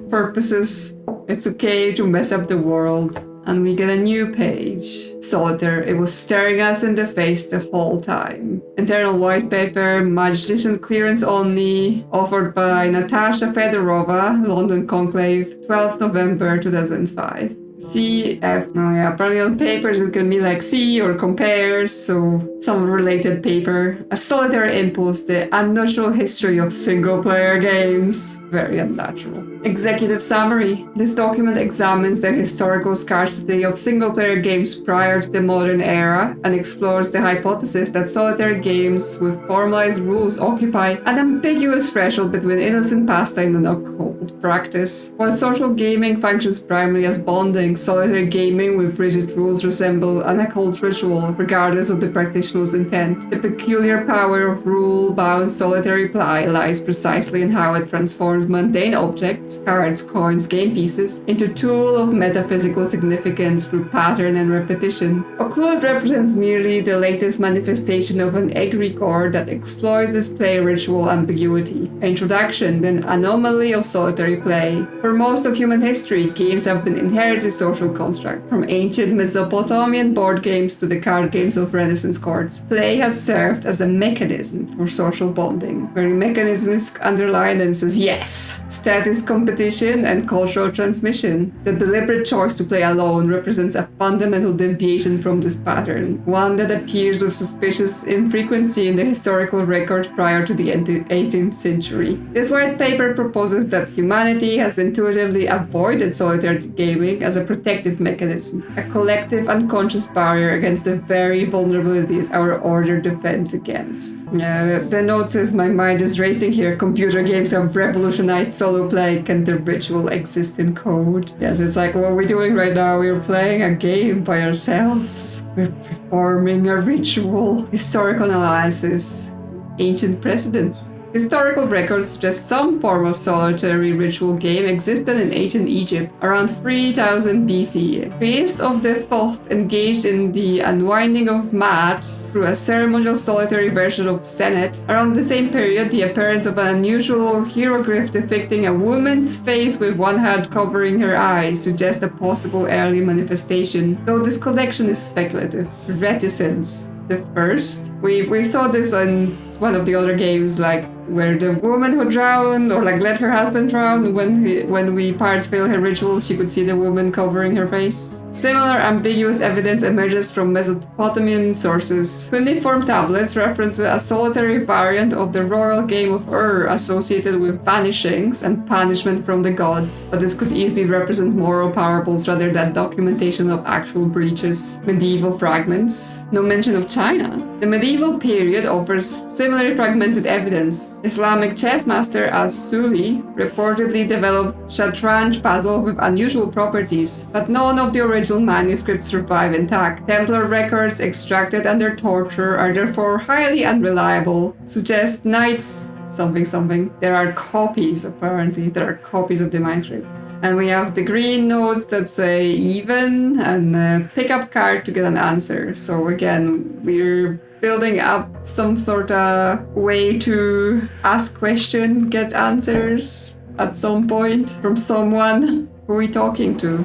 purposes, it's okay to mess up the world. And we get a new page. Solitaire, it was staring us in the face the whole time. Internal white paper, magician clearance only, offered by Natasha Fedorova, London Conclave, 12th November 2005. CF, oh yeah, apparently on papers it can be like C or compares, so some related paper. A solitary impulse, the unnatural history of single-player games. Very unnatural. Executive summary. This document examines the historical scarcity of single-player games prior to the modern era and explores the hypothesis that solitary games with formalized rules occupy an ambiguous threshold between innocent pastime and occult practice. While social gaming functions primarily as bonding, solitary gaming with rigid rules resemble an occult ritual regardless of the practitioner's intent. The peculiar power of rule-bound solitary play lies precisely in how it transforms mundane objects, cards, coins, game pieces, into tool of metaphysical significance through pattern and repetition. Occlude represents merely the latest manifestation of an egregore that exploits this play ritual ambiguity. Introduction, the anomaly of solitary play. For most of human history, games have been inherited social construct. From ancient Mesopotamian board games to the card games of Renaissance courts, play has served as a mechanism for social bonding, where the mechanism is underlined and says yes. Status competition and cultural transmission. The deliberate choice to play alone represents a fundamental deviation from this pattern, one that appears with suspicious infrequency in the historical record prior to the 18th century. This white paper proposes that humanity has intuitively avoided solitaire gaming as a protective mechanism, a collective unconscious barrier against the very vulnerabilities our order defends against. The note says my mind is racing here. Computer games have revolutionized solo play. Can the ritual exist in code? Yes, it's like what we're doing right now. We're playing a game by ourselves. We're performing a ritual. Historical analysis. Ancient precedents. Historical records suggest some form of solitary ritual game existed in ancient Egypt around 3000 BC. Priests of the Thoth engaged in the unwinding of mat through a ceremonial solitary version of Senet. Around the same period, the appearance of an unusual hieroglyph depicting a woman's face with one hand covering her eyes suggests a possible early manifestation, though this collection is speculative. Reticence. The first. We saw this in one of the other games, like where the woman who drowned or like let her husband drown, when we part fail her ritual, she could see the woman covering her face. Similar ambiguous evidence emerges from Mesopotamian sources. Cuneiform tablets reference a solitary variant of the royal game of associated with vanishings and punishment from the gods, but this could easily represent moral parables rather than documentation of actual breaches. Medieval fragments. No mention of China. The medieval period offers similarly fragmented evidence. Islamic chess master As-Suli reportedly developed Shatranj puzzle with unusual properties, but none of the original manuscripts survive intact. Templar records extracted under torture are therefore highly unreliable, suggest knights something. There are copies, apparently. There are copies of the manuscripts. And we have the green notes that say even and a pickup card to get an answer. So again, we're building up some sort of way to ask questions, get answers at some point from someone. Who are we talking to?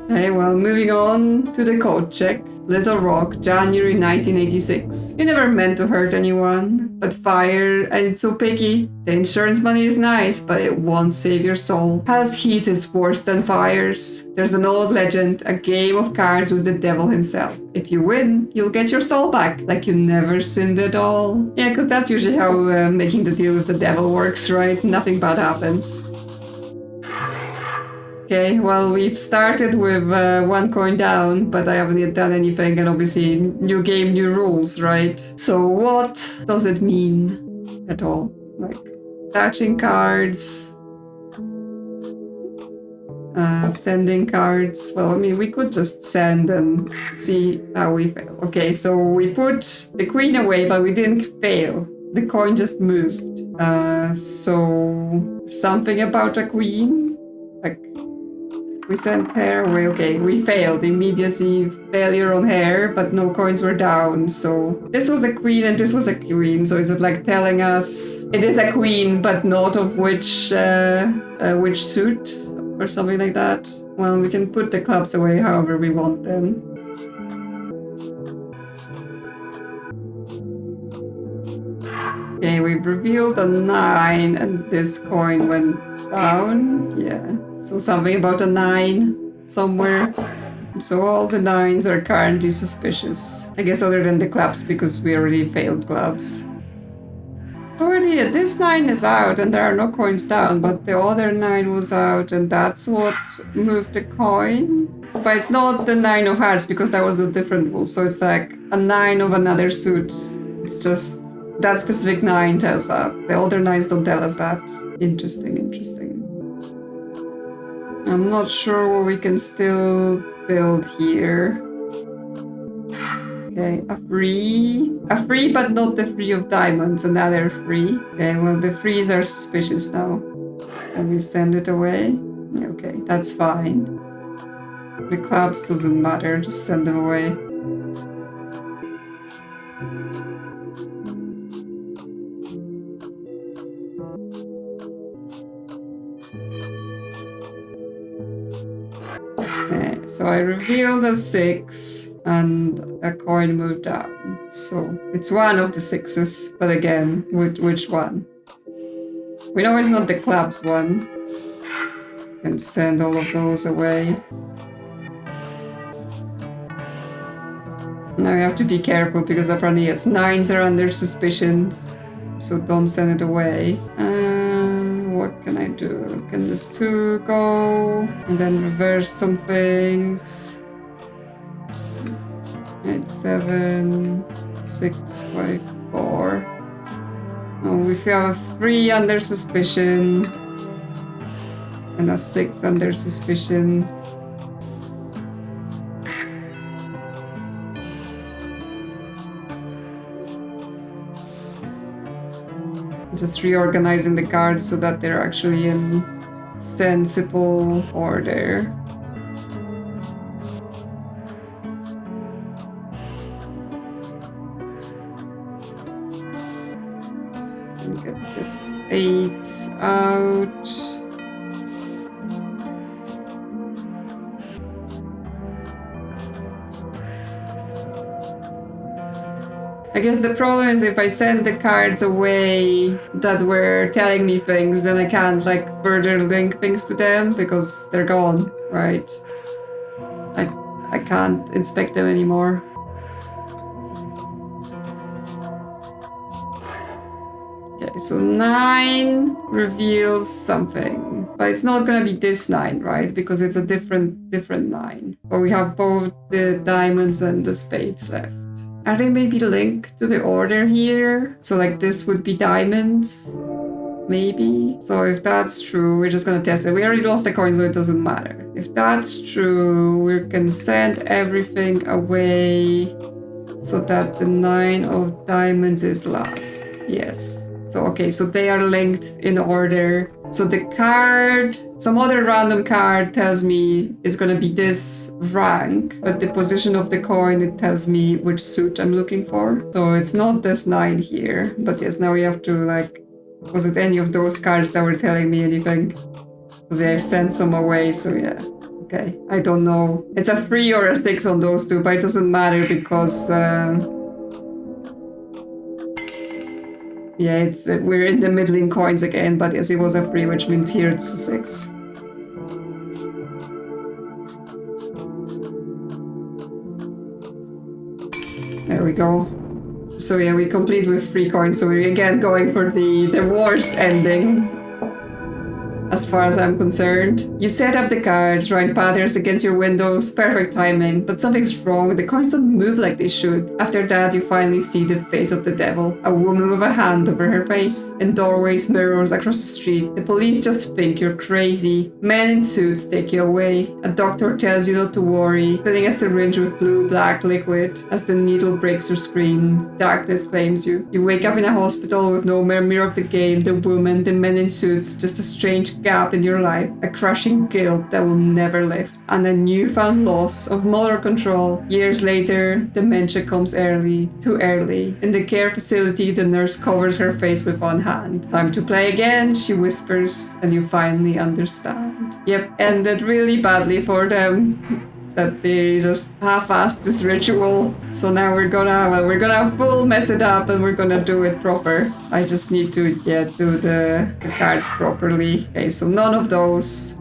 Okay, well, moving on to the code check. Little Rock, January 1986. You never meant to hurt anyone, but fire, and it's so picky. The insurance money is nice, but it won't save your soul. Hell's heat is worse than fires. There's an old legend, a game of cards with the devil himself. If you win, you'll get your soul back, like you never sinned at all. Yeah, because that's usually how making the deal with the devil works, right? Nothing bad happens. Okay, well, we've started with 1 coin down, but I haven't yet done anything, and obviously new game, new rules, right? So what does it mean at all? Like, attaching cards, sending cards. Well, I mean, we could just send and see how we fail. Okay, so we put the queen away, but we didn't fail. The coin just moved. So something about a queen, like, we sent hair away. Okay, we failed. Immediately failure on hair, but no coins were down. So this was a queen and this was a queen. So is it like telling us it is a queen, but not of which suit or something like that? Well, we can put the clubs away however we want then. Okay, we've revealed a 9 and this coin went down. Yeah. So something about a 9 somewhere. So all the 9s are currently suspicious. I guess other than the clubs, because we already failed clubs. Already, this 9 is out and there are no coins down, but the other 9 was out and that's what moved the coin. But it's not the 9 of hearts because that was a different rule. So it's like a 9 of another suit. It's just that specific 9 tells that. The other 9s don't tell us that. Interesting. I'm not sure what we can still build here. Okay, a free, but not the free of diamonds, another free. Okay, well, the frees are suspicious now. Let me send it away. Okay, that's fine. The clubs doesn't matter, just send them away. Okay, so I revealed a 6 and a coin moved down. So it's one of the 6s, but again, which one? We know it's not the clubs one. Can send all of those away. Now we have to be careful because apparently yes, 9s are under suspicion, so don't send it away. What can I do? Can this 2 go? And then reverse some things. 8, 7, 6, 5, 4. Oh, if you have a 3 under suspicion and a 6 under suspicion. Just reorganizing the cards so that they're actually in sensible order. And get this 8 out. I guess the problem is if I send the cards away that were telling me things, then I can't like further link things to them because they're gone, right? I can't inspect them anymore. Okay, so 9 reveals something, but it's not gonna be this 9, right? Because it's a different 9. But we have both the diamonds and the spades left. Are they maybe linked to the order here? So like this would be diamonds, maybe? So if that's true, we're just gonna test it. We already lost the coin, so it doesn't matter. If that's true, we can send everything away so that the 9 of diamonds is last. Yes. So okay, so they are linked in order. So the card, some other random card tells me it's gonna be this rank, but the position of the coin, it tells me which suit I'm looking for. So it's not this 9 here, but yes, now we have to like, was it any of those cards that were telling me anything? Because I've sent some away, so yeah. Okay, I don't know. It's a 3 or a 6 on those two, but it doesn't matter because yeah, it's we're in the middling coins again, but yes, it was a 3, which means here it's a 6. There we go. So yeah, we complete with 3 coins, so we're again going for the worst ending. As far as I'm concerned. You set up the cards, write patterns against your windows, perfect timing, but something's wrong, the coins don't move like they should. After that, you finally see the face of the devil, a woman with a hand over her face. In doorways, mirrors across the street, the police just think you're crazy. Men in suits take you away. A doctor tells you not to worry, filling a syringe with blue-black liquid. As the needle breaks your screen, darkness claims you. You wake up in a hospital with no mirror of the game, the woman, the men in suits, just a strange gap in your life, a crushing guilt that will never lift, and a newfound loss of motor control. Years later, dementia comes early, too early. In the care facility, the nurse covers her face with one hand. Time to play again, she whispers, and you finally understand. Yep, ended really badly for them. That they just half-assed this ritual. So now we're gonna full mess it up and we're gonna do it proper. I just need to do the cards properly. Okay, so none of those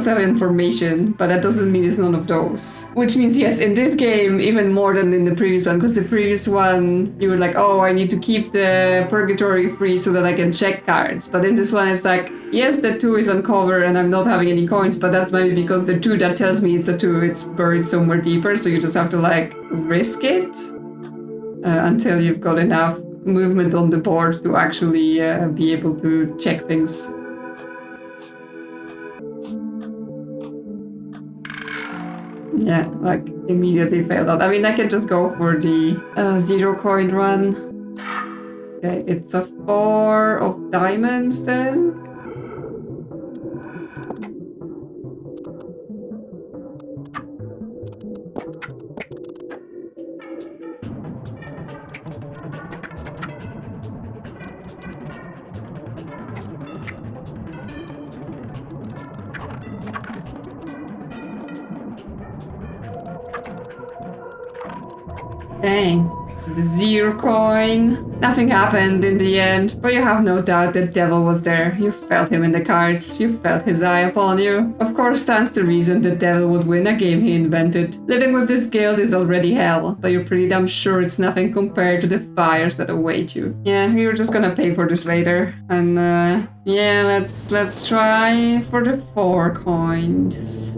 have information, but that doesn't mean it's none of those. Which means yes, in this game, even more than in the previous one, because the previous one, you were like, oh, I need to keep the purgatory free so that I can check cards. But in this one, it's like, yes, the 2 is uncovered and I'm not having any coins, but that's maybe because the 2 that tells me it's a 2, it's buried somewhere deeper, so you just have to like risk it until you've got enough movement on the board to actually be able to check things. Yeah, like immediately failed out. I mean, I can just go for the 0 coin run. Okay, it's a 4 of diamonds then. Dang, The 0 coin. Nothing happened in the end, but you have no doubt the devil was there. You felt him in the cards. You felt his eye upon you. Of course, stands to reason the devil would win a game he invented. Living with this guilt is already hell, but you're pretty damn sure it's nothing compared to the fires that await you. Yeah, you're just gonna pay for this later. And yeah, let's try for the 4 coins.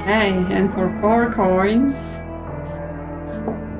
Hey, and for 4 coins...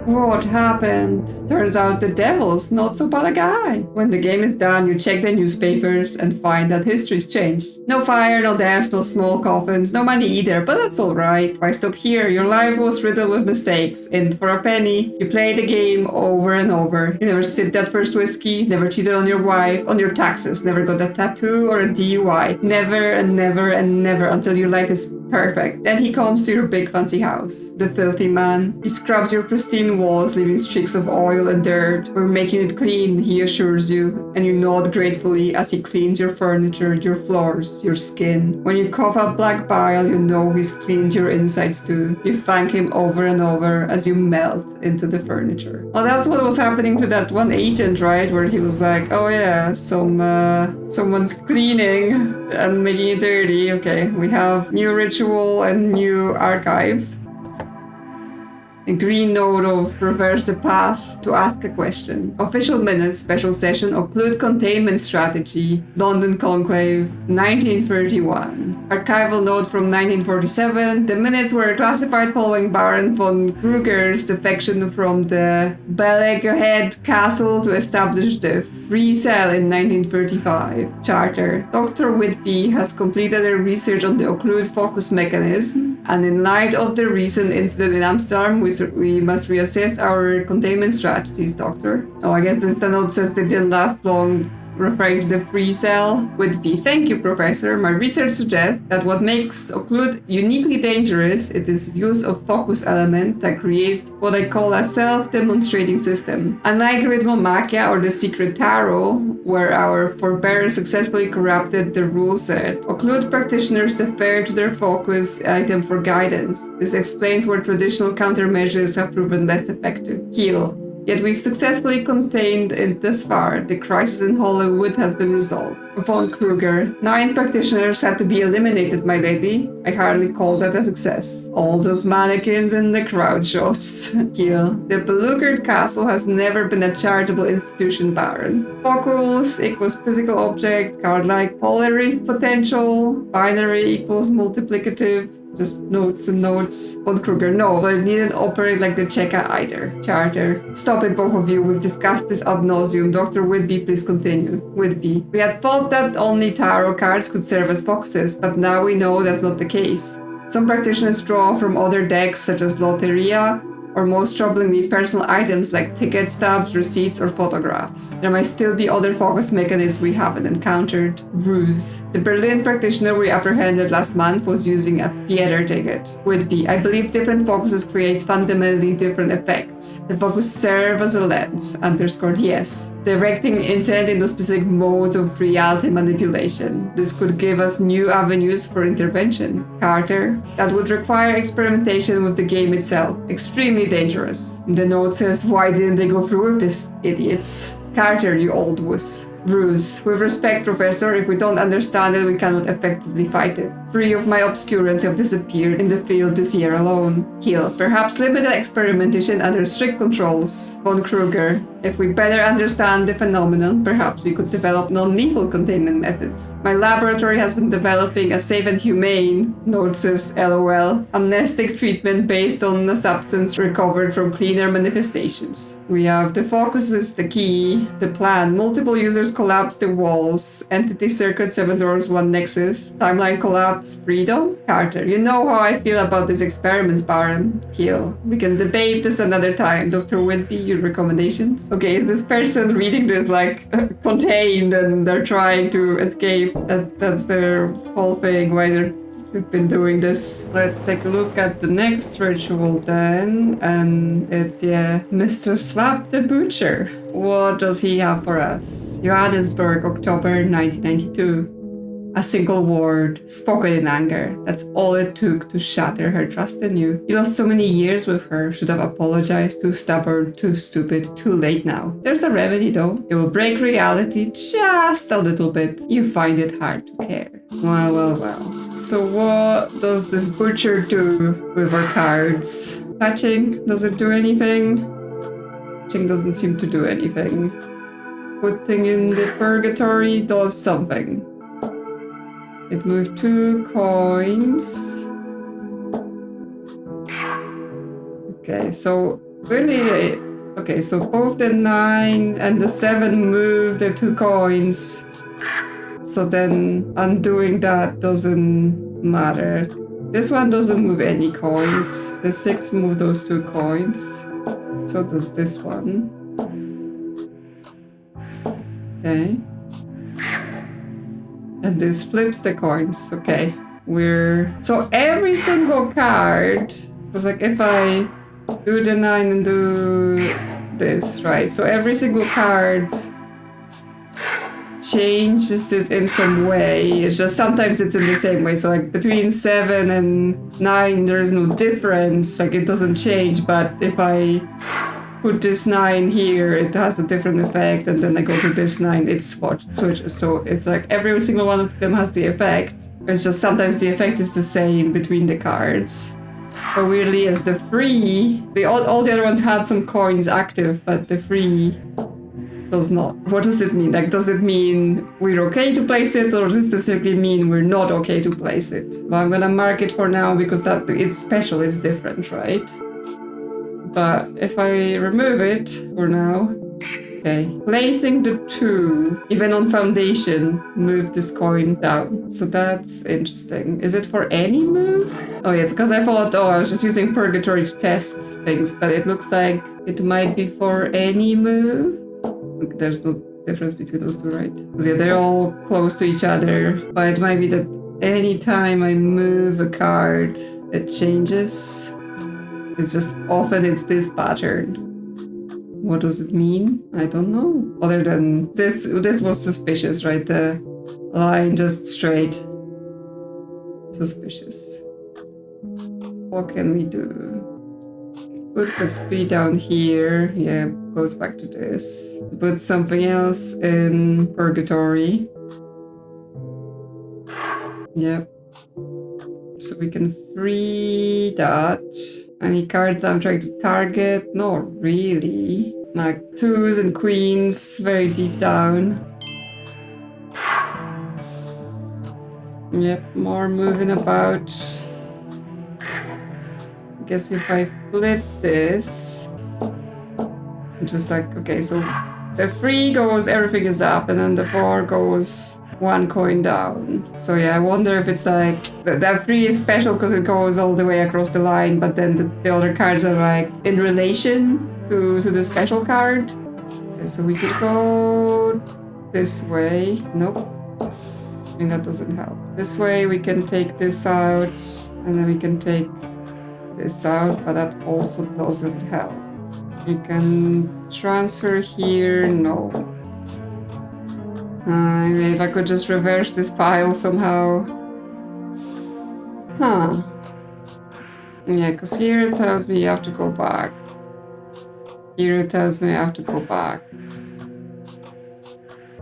What happened? Turns out the devil's not so bad a guy. When the game is done, you check the newspapers and find that history's changed. No fire, no deaths, no small coffins, no money either, but that's alright. Why stop here? Your life was riddled with mistakes, and for a penny, you play the game over and over. You never sipped that first whiskey, never cheated on your wife, on your taxes, never got a tattoo or a DUI. Never and never and never until your life is perfect. Then he comes to your big fancy house. The filthy man. He scrubs your pristine walls, leaving streaks of oil and dirt. We're making it clean, he assures you, and you nod gratefully as he cleans your furniture, your floors, your skin. When you cough up black bile, you know he's cleaned your insides too. You thank him over and over as you melt into the furniture. Well, that's what was happening to that one agent, right? Where he was like, oh yeah, someone's cleaning and making it dirty. Okay, we have new ritual and new archive. A green note of reverse the past to ask a question. Official minutes, special session, Occlude containment strategy, London Conclave, 1931. Archival note from 1947. The minutes were classified following Baron von Kruger's defection from the Bellehead Castle to establish the Free Cell in 1935. Charter. Dr. Whitby has completed her research on the Occlude focus mechanism, and in light of the recent incident in Amsterdam, we must reassess our containment strategies, Doctor. Oh, I guess the note says they didn't last long, referring to the free cell. Whitby. Thank you, Professor. My research suggests that what makes Occlude uniquely dangerous is its use of focus element that creates what I call a self-demonstrating system. Unlike Rhythmomachia or the Secret Tarot, where our forebears successfully corrupted the rule set, Occlude practitioners defer to their focus item for guidance. This explains where traditional countermeasures have proven less effective. Heal. Yet we've successfully contained it thus far. The crisis in Hollywood has been resolved. Von Kruger. 9 practitioners had to be eliminated, my lady. I hardly call that a success. All those mannequins in the crowd shows. Kill. The Belugered Castle has never been a charitable institution, Baron. Focus equals physical object, card-like polaric potential, binary equals multiplicative. Just notes and notes. Von Kruger, no, but it needn't operate like the Cheka either. Charter. Stop it, both of you. We've discussed this ad nauseum. Dr. Whitby, please continue. Whitby. We had thought that only tarot cards could serve as focuses, but now we know that's not the case. Some practitioners draw from other decks such as Loteria, or most troublingly, personal items like ticket stubs, receipts, or photographs. There might still be other focus mechanisms we haven't encountered. Ruse. The Berlin practitioner we apprehended last month was using a theater ticket. Whitby. I believe different focuses create fundamentally different effects. The focus serve as a lens. Underscored yes. Directing intent into specific modes of reality manipulation. This could give us new avenues for intervention. Carter. That would require experimentation with the game itself. Extremely dangerous. The note says, why didn't they go through with this, idiots? Carter, you old wuss. Ruse. With respect, Professor, if we don't understand it, we cannot effectively fight it. 3 of my obscurants have disappeared in the field this year alone. Kill. Perhaps limited experimentation under strict controls. Von Kruger. If we better understand the phenomenon, perhaps we could develop non-lethal containment methods. My laboratory has been developing a safe and humane, notes this LOL, amnestic treatment based on a substance recovered from cleaner manifestations. We have the focus is the key, the plan, multiple users collapse the walls, entity circuit 7 doors 1 nexus, timeline collapse, freedom? Carter, you know how I feel about these experiments, Baron. Kill. We can debate this another time. Dr. Whitby, your recommendations? Okay, is this person reading this like contained and they're trying to escape? That's their whole thing, why they've been doing this. Let's take a look at the next ritual then, and it's Mr. Slab the Butcher. What does he have for us? Johannesburg, October 1992. A single word, spoken in anger. That's all it took to shatter her trust in you. You lost so many years with her, should have apologized, too stubborn, too stupid, too late now. There's a remedy though. It will break reality just a little bit. You find it hard to care. Well. So what does this butcher do with her cards? Patching, does it do anything? Patching doesn't seem to do anything. Putting in the purgatory does something. It moved 2 coins. Okay, so really, okay, so both the 9 and the 7 move the 2 coins. So then undoing that doesn't matter. This one doesn't move any coins. The 6 move those 2 coins. So does this one. Okay. And this flips the coins. Okay. So every single card was like if I do the 9 and do this, right? So every single card changes this in some way. It's just sometimes it's in the same way. So like between 7 and 9 there is no difference. Like it doesn't change, but if I put this 9 here, it has a different effect, and then I go to this 9, it switches. So it's like every single one of them has the effect. It's just sometimes the effect is the same between the cards. But weirdly, as the free, all the other ones had some coins active, but the free does not. What does it mean? Like, does it mean we're okay to place it, or does it specifically mean we're not okay to place it? Well, I'm gonna mark it for now because it's special, it's different, right? But if I remove it for now, okay, placing the 2, even on foundation, move this coin down. So that's interesting. Is it for any move? Oh yes, because I thought, I was just using purgatory to test things, but it looks like it might be for any move. Okay, there's no difference between those 2, right? Because they're all close to each other, but it might be that anytime I move a card, it changes. It's just often it's this pattern. What does it mean? I don't know. Other than this was suspicious, right? The line just straight. Suspicious. What can we do? Put the 3 down here. Yeah, goes back to this. Put something else in purgatory. Yep. So we can free that. Any cards I'm trying to target? Not really. Like 2s and queens, very deep down. Yep, more moving about. I guess if I flip this, I'm just like, okay, so the 3 goes, everything is up, and then the 4 goes 1 coin down. So yeah, I wonder if it's like that 3 is special because it goes all the way across the line, but then the other cards are like in relation to the special card. Okay, so we could go this way. Nope. I mean, that doesn't help. This way we can take this out, and then we can take this out, but that also doesn't help. We can transfer here. No. Maybe if I could just reverse this pile somehow. Huh. Yeah, because here it tells me you have to go back. Here it tells me I have to go back.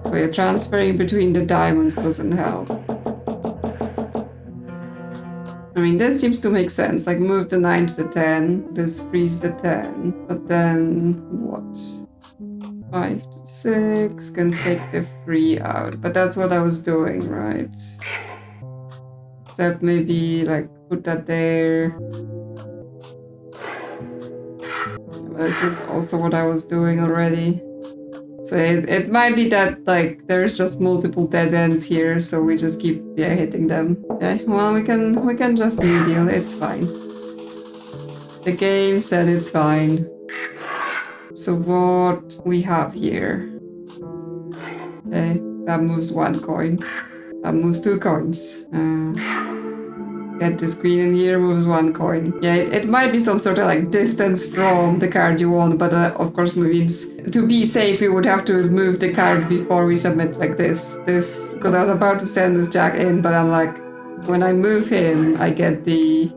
So yeah, transferring between the diamonds doesn't help. I mean, this seems to make sense. Like, move the 9 to the 10. This frees the 10. But then, what? 5 to 6, can take the 3 out. But that's what I was doing, right? Except maybe like put that there. This is also what I was doing already. So it might be that like there's just multiple dead ends here, so we just keep hitting them. Okay, well we can just medial, it's fine. The game said it's fine. So what we have here? Okay, that moves 1 coin. That moves 2 coins. Get this queen in here, moves 1 coin. Yeah, it might be some sort of like distance from the card you want, but of course means to be safe we would have to move the card before we submit like this. Because I was about to send this jack in, but I'm like, when I move him, I get the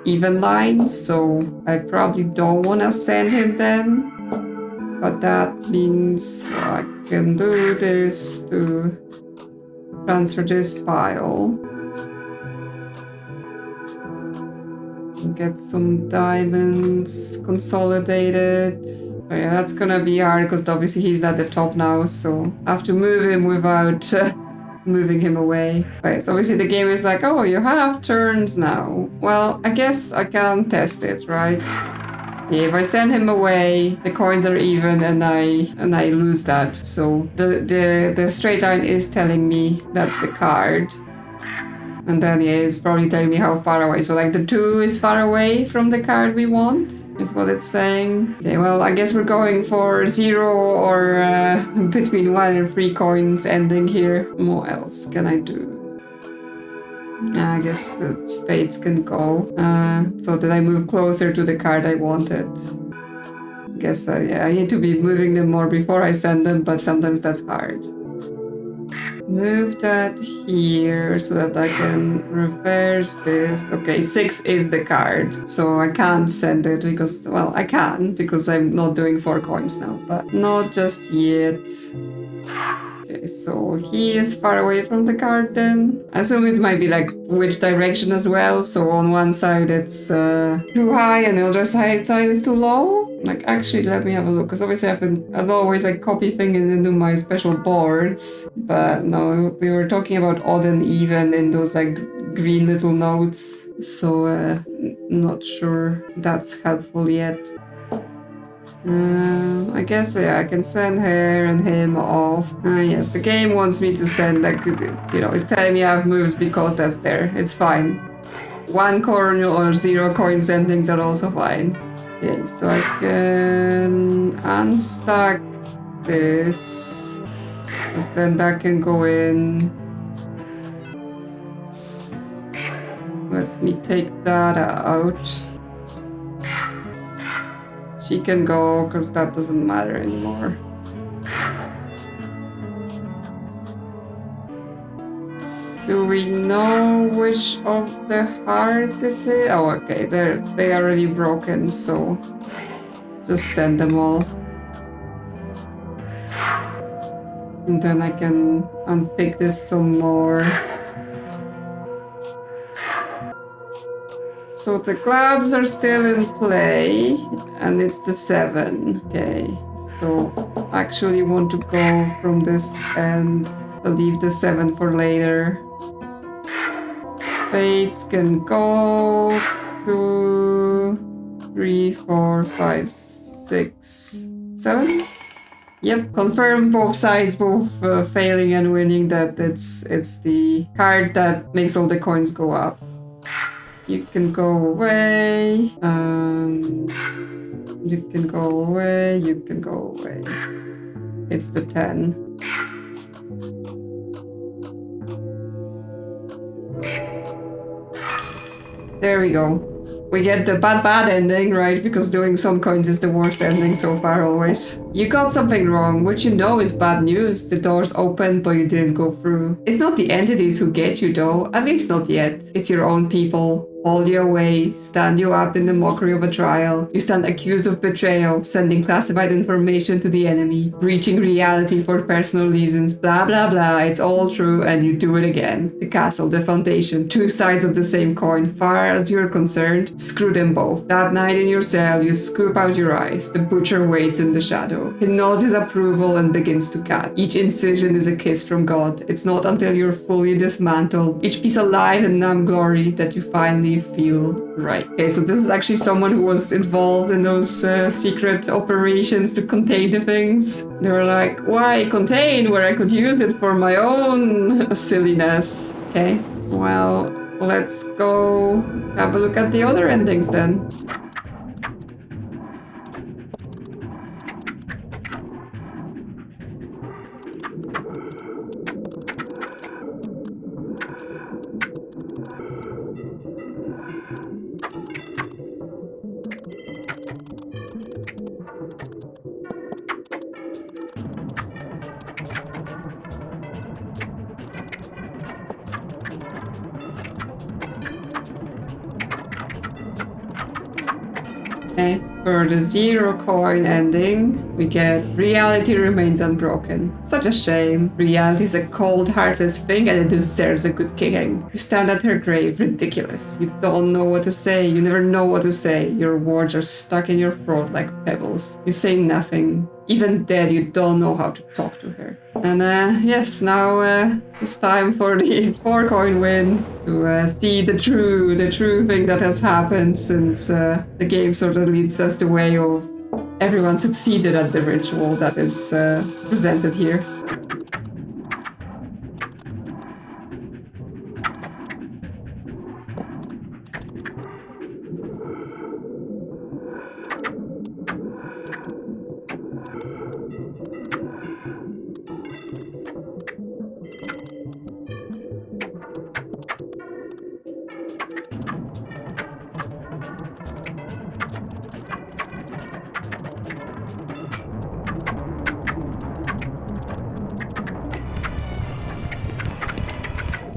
even line, so I probably don't want to send him then. But that means I can do this to transfer this file. Get some diamonds consolidated. Oh yeah, that's gonna be hard because obviously he's at the top now, so I have to move him without moving him away. Okay, so obviously the game is like, oh, you have turns now. Well, I guess I can test it, right? Yeah, if I send him away, the coins are even and I lose that. So the straight line is telling me that's the card. And then it's probably telling me how far away. So like the 2 is far away from the card we want, is what it's saying. Okay, well, I guess we're going for 0 or between 1 and 3 coins ending here. What else can I do? I guess the spades can go. So that I move closer to the card I wanted. I guess I need to be moving them more before I send them, but sometimes that's hard. Move that here so that I can reverse this. Okay, 6 is the card, so I can't send it because, well, I can because I'm not doing 4 coins now, but not just yet. Okay, so he is far away from the card then. I assume it might be like which direction as well, so on one side it's too high and the other side is too low. Like, actually, let me have a look, because obviously I've been, as always, I copy things into my special boards. But no, we were talking about odd and even in those, like, green little notes. So, not sure that's helpful yet. I guess, yeah, I can send her and him off. Yes, the game wants me to send, like, you know, it's telling me I have moves because that's there. It's fine. 1 coin or 0 coin sendings are also fine. Okay, so I can unstack this, because then that can go in. Let me take that out. She can go, because that doesn't matter anymore. Do we know which of the hearts it is? Oh, okay, they are already broken, so just send them all. And then I can unpick this some more. So the clubs are still in play, and it's the 7. Okay, so I actually want to go from this end. I'll leave the 7 for later. Spades can go 2, 3, 4, 5, 6, 7. Yep, confirm both sides, both failing and winning, that it's the card that makes all the coins go up. You can go away. You can go away. You can go away. It's the 10. There we go. We get the bad ending, right? Because doing some coins is the worst ending so far always. You got something wrong, which you know is bad news. The door's open, but you didn't go through. It's not the entities who get you though, at least not yet. It's your own people. haul you away, stand you up in the mockery of a trial. You stand accused of betrayal, sending classified information to the enemy, breaching reality for personal reasons, blah blah blah, it's all true, and you do it again. The castle, the foundation, two sides of the same coin. Far as you're concerned, screw them both. That night in your cell, you scoop out your eyes. The butcher waits in the shadow. He nods his approval and begins to cut. Each incision is a kiss from God. It's not until you're fully dismantled, each piece alive in numb glory, that you finally feel right. Okay, so this is actually someone who was involved in those secret operations to contain the things. They were like, why contain where I could use it for my own silliness? Okay, well, let's go have a look at the other endings then. Okay. For the 0 coin ending, we get reality remains unbroken. Such a shame. Reality is a cold, heartless thing and it deserves a good kicking. You stand at her grave, ridiculous. You don't know what to say. You never know what to say. Your words are stuck in your throat like pebbles. You say nothing. Even dead, you don't know how to talk to her. And yes, now it's time for the 4 coin win to see the true thing that has happened since the game sort of leads us the way of everyone succeeded at the ritual that is presented here.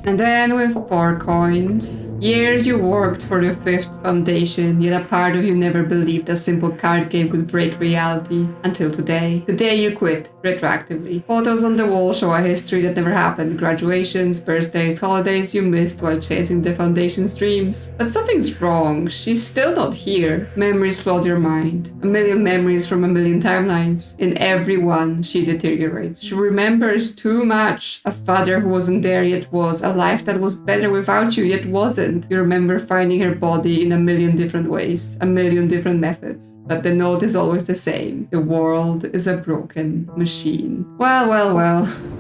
And then with 4 coins. Years you worked for the 5th foundation, yet a part of you never believed a simple card game could break reality. Until today. Today you quit, retroactively. Photos on the wall show a history that never happened. Graduations, birthdays, holidays you missed while chasing the foundation's dreams. But something's wrong. She's still not here. Memories flood your mind. A million memories from a million timelines. In every one, she deteriorates. She remembers too much. A father who wasn't there yet was. A life that was better without you yet wasn't. You remember finding her body in a million different ways, a million different methods. But the note is always the same. The world is a broken machine. Well.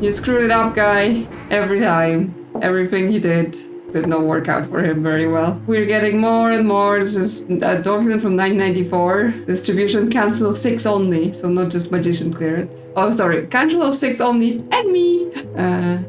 You screwed it up, guy. Every time. Everything he did not work out for him very well. We're getting more and more. This is a document from 1994. Distribution Council of 6 only, so not just magician clearance. Oh, sorry, Council of 6 only, and me!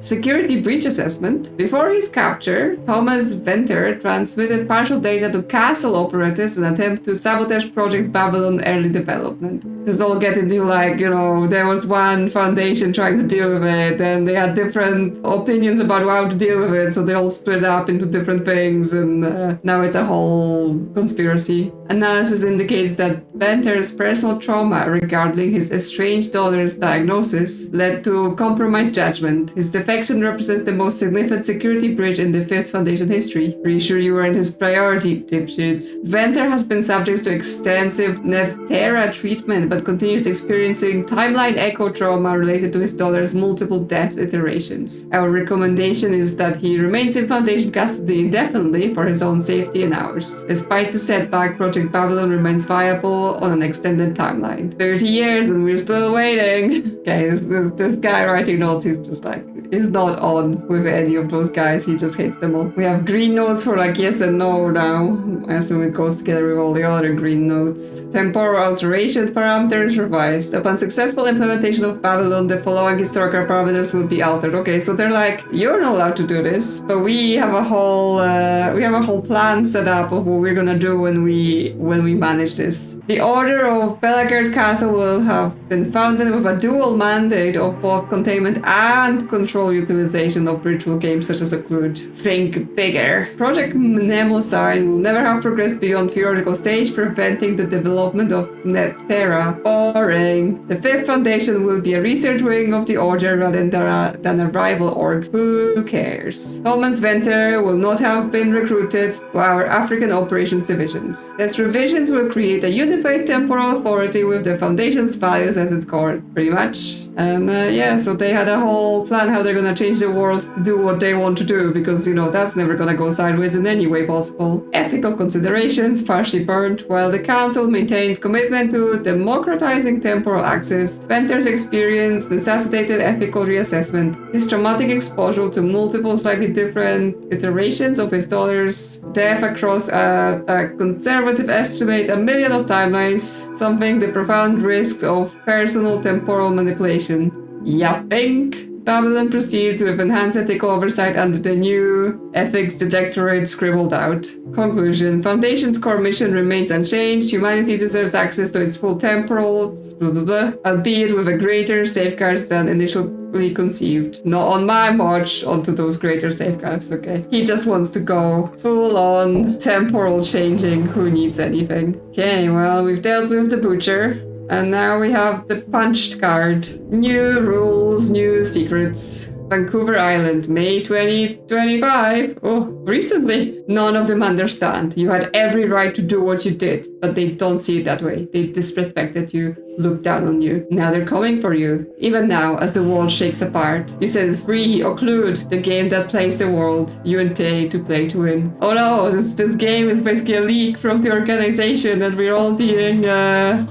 Security breach assessment. Before his capture, Thomas Venter transmitted partial data to castle operatives in an attempt to sabotage Project Babylon early development. This is all getting to like, you know, there was one foundation trying to deal with it, and they had different opinions about how to deal with it, so they all split up into different things, and now it's a whole conspiracy. Analysis indicates that Venter's personal trauma regarding his estranged daughter's diagnosis led to compromised judgment. His defection represents the most significant security breach in the 5th Foundation history. Pretty sure you weren't his priority, dipshit. Venter has been subject to extensive Nephthera treatment, but continues experiencing timeline echo trauma related to his daughter's multiple death iterations. Our recommendation is that he remains in Foundation custody indefinitely for his own safety and ours. Despite the setback, Project Babylon remains viable on an extended timeline. 30 years and we're still waiting. Okay, this guy writing notes is just like, is not on with any of those guys. He just hates them all. We have green notes for like yes and no now. I assume it goes together with all the other green notes. Temporal alteration parameters revised. Upon successful implementation of Babylon, the following historical parameters will be altered. Okay, so they're like, you're not allowed to do this, but we have a whole plan set up of what we're gonna do when we manage this. The Order of Belagard Castle will have been founded with a dual mandate of both containment and control control utilization of ritual games such as Occlude. Think bigger. Project Mnemosyne will never have progressed beyond theoretical stage, preventing the development of Neptera. Boring. The fifth foundation will be a research wing of the order rather than a rival org. Who cares? Thomas Venter will not have been recruited to our African operations divisions. These revisions will create a unified temporal authority with the foundation's values at its core, pretty much. And yeah, so they had a whole plan how they're gonna change the world to do what they want to do, because, you know, that's never gonna go sideways in any way possible. Ethical considerations partially burnt, while the council maintains commitment to democratizing temporal access. Venter's experience necessitated ethical reassessment. His traumatic exposure to multiple slightly different iterations of his daughter's death across a conservative estimate 1 million of timelines, something the profound risks of personal temporal manipulation. Ya think? Babylon proceeds with enhanced ethical oversight under the new ethics directorate scribbled out. Conclusion. Foundation's core mission remains unchanged. Humanity deserves access to its full temporal, blah blah blah, albeit with a greater safeguards than initially conceived. Not on my march onto those greater safeguards, okay? He just wants to go full on temporal changing. Who needs anything? Okay, well, we've dealt with the butcher. And now we have the punched card. New rules, new secrets. Vancouver Island, May 2025. Oh, recently. None of them understand. You had every right to do what you did, but they don't see it that way. They disrespected you, looked down on you. Now they're coming for you. Even now, as the world shakes apart. You set it free, Occlude, the game that plays the world. You and Tay to play to win. Oh no, this game is basically a leak from the organization and we're all being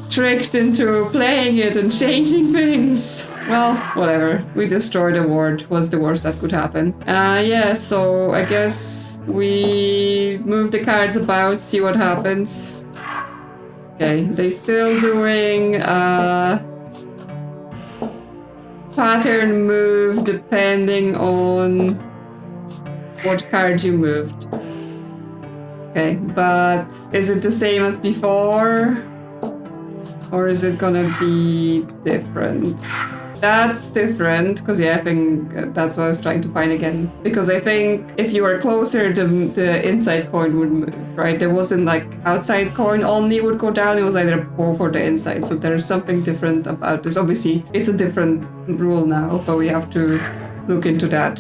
tricked into playing it and changing things. Well, whatever. We destroyed a ward. Was the worst that could happen. Yeah, so I guess we move the cards about, see what happens. Okay, they still doing pattern move depending on what card you moved. Okay, but is it the same as before? Or is it gonna be different? That's different, because yeah, I think that's what I was trying to find again. Because I think if you were closer, the inside coin would move, right? There wasn't like outside coin only would go down, it was either both or the inside. So there's something different about this. Obviously, it's a different rule now, but we have to look into that.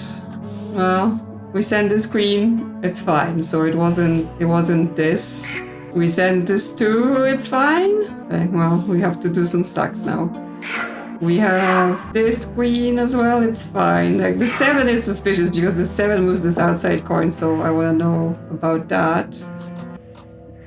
Well, we send this queen, it's fine. So it wasn't this. We send this too, it's fine. Okay, well, we have to do some stacks now. We have this queen as well, it's fine. Like the 7 is suspicious because the 7 moves this outside coin, so I want to know about that.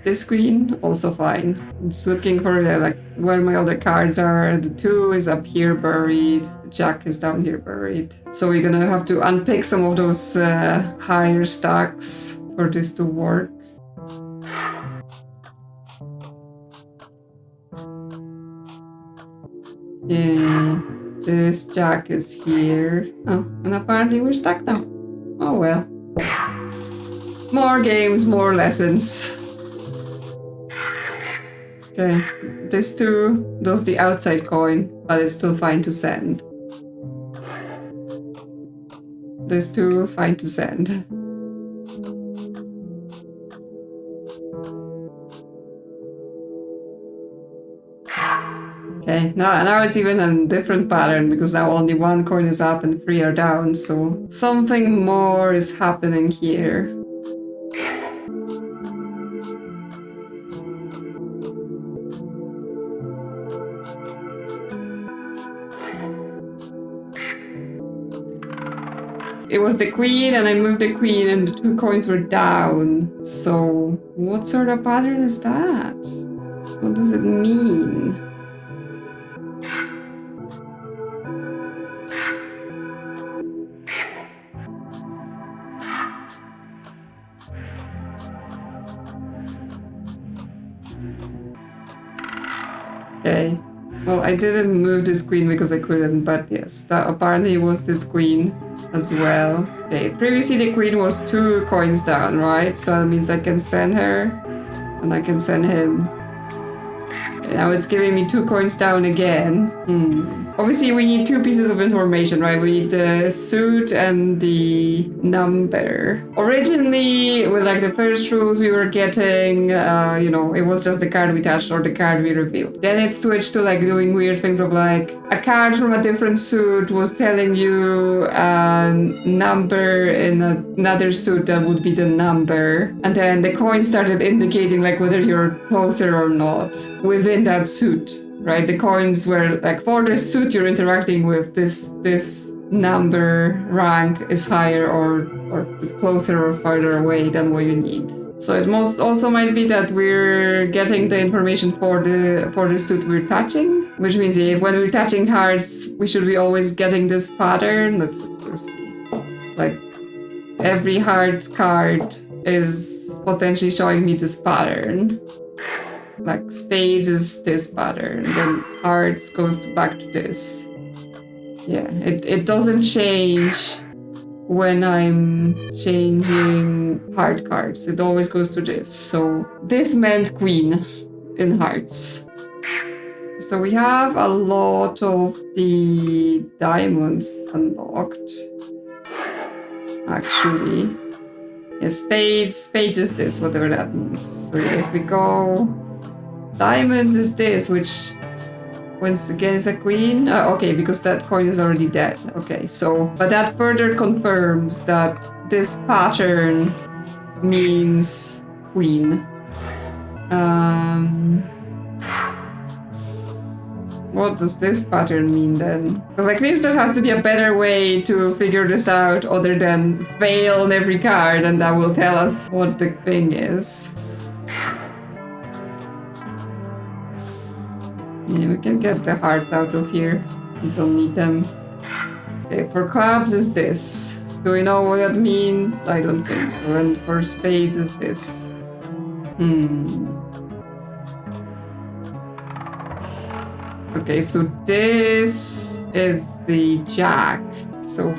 This queen, also fine. I'm just looking for like where my other cards are. The 2 is up here buried, the jack is down here buried. So we're gonna have to unpick some of those higher stacks for this to work. Yeah, this jack is here. Oh, and apparently we're stuck now. Oh well. More games, more lessons. Okay, this 2 does the outside coin, but it's still fine to send. This 2, fine to send. Okay, now it's even a different pattern because now only 1 coin is up and 3 are down, so something more is happening here. It was the queen and I moved the queen and the 2 coins were down. So what sort of pattern is that? What does it mean? Okay, well, I didn't move this queen because I couldn't, but yes, that apparently was this queen as well. Okay, previously the queen was 2 coins down, right? So that means I can send her and I can send him. Now it's giving me 2 coins down again. Obviously, we need 2 pieces of information, right? We need the suit and the number. Originally, with like the first rules, we were getting, you know, it was just the card we touched or the card we revealed. Then it switched to like doing weird things of like a card from a different suit was telling you a number in another suit that would be the number. And then the coin started indicating like whether you're closer or not within that suit. Right, the coins were like for the suit you're interacting with, this number rank is higher or closer or farther away than what you need. So it most also might be that we're getting the information for the suit we're touching, which means if when we're touching hearts, we should be always getting this pattern. Let's see, like every heart card is potentially showing me this pattern. Like spades is this pattern, then hearts goes back to this. Yeah, it doesn't change when I'm changing heart cards. It always goes to this. So this meant queen in hearts. So we have a lot of the diamonds unlocked. Actually. Yeah, spades is this, whatever that means. So yeah, if we go... Diamonds is this, which once again is a queen. Okay, because that coin is already dead. Okay, so, but that further confirms that this pattern means queen. What does this pattern mean then? Because like means there has to be a better way to figure this out other than fail on every card, and that will tell us what the thing is. Yeah, we can get the hearts out of here. We don't need them. Okay, for clubs is this. Do we know what that means? I don't think so. And for spades is this. Okay, so this is the jack. So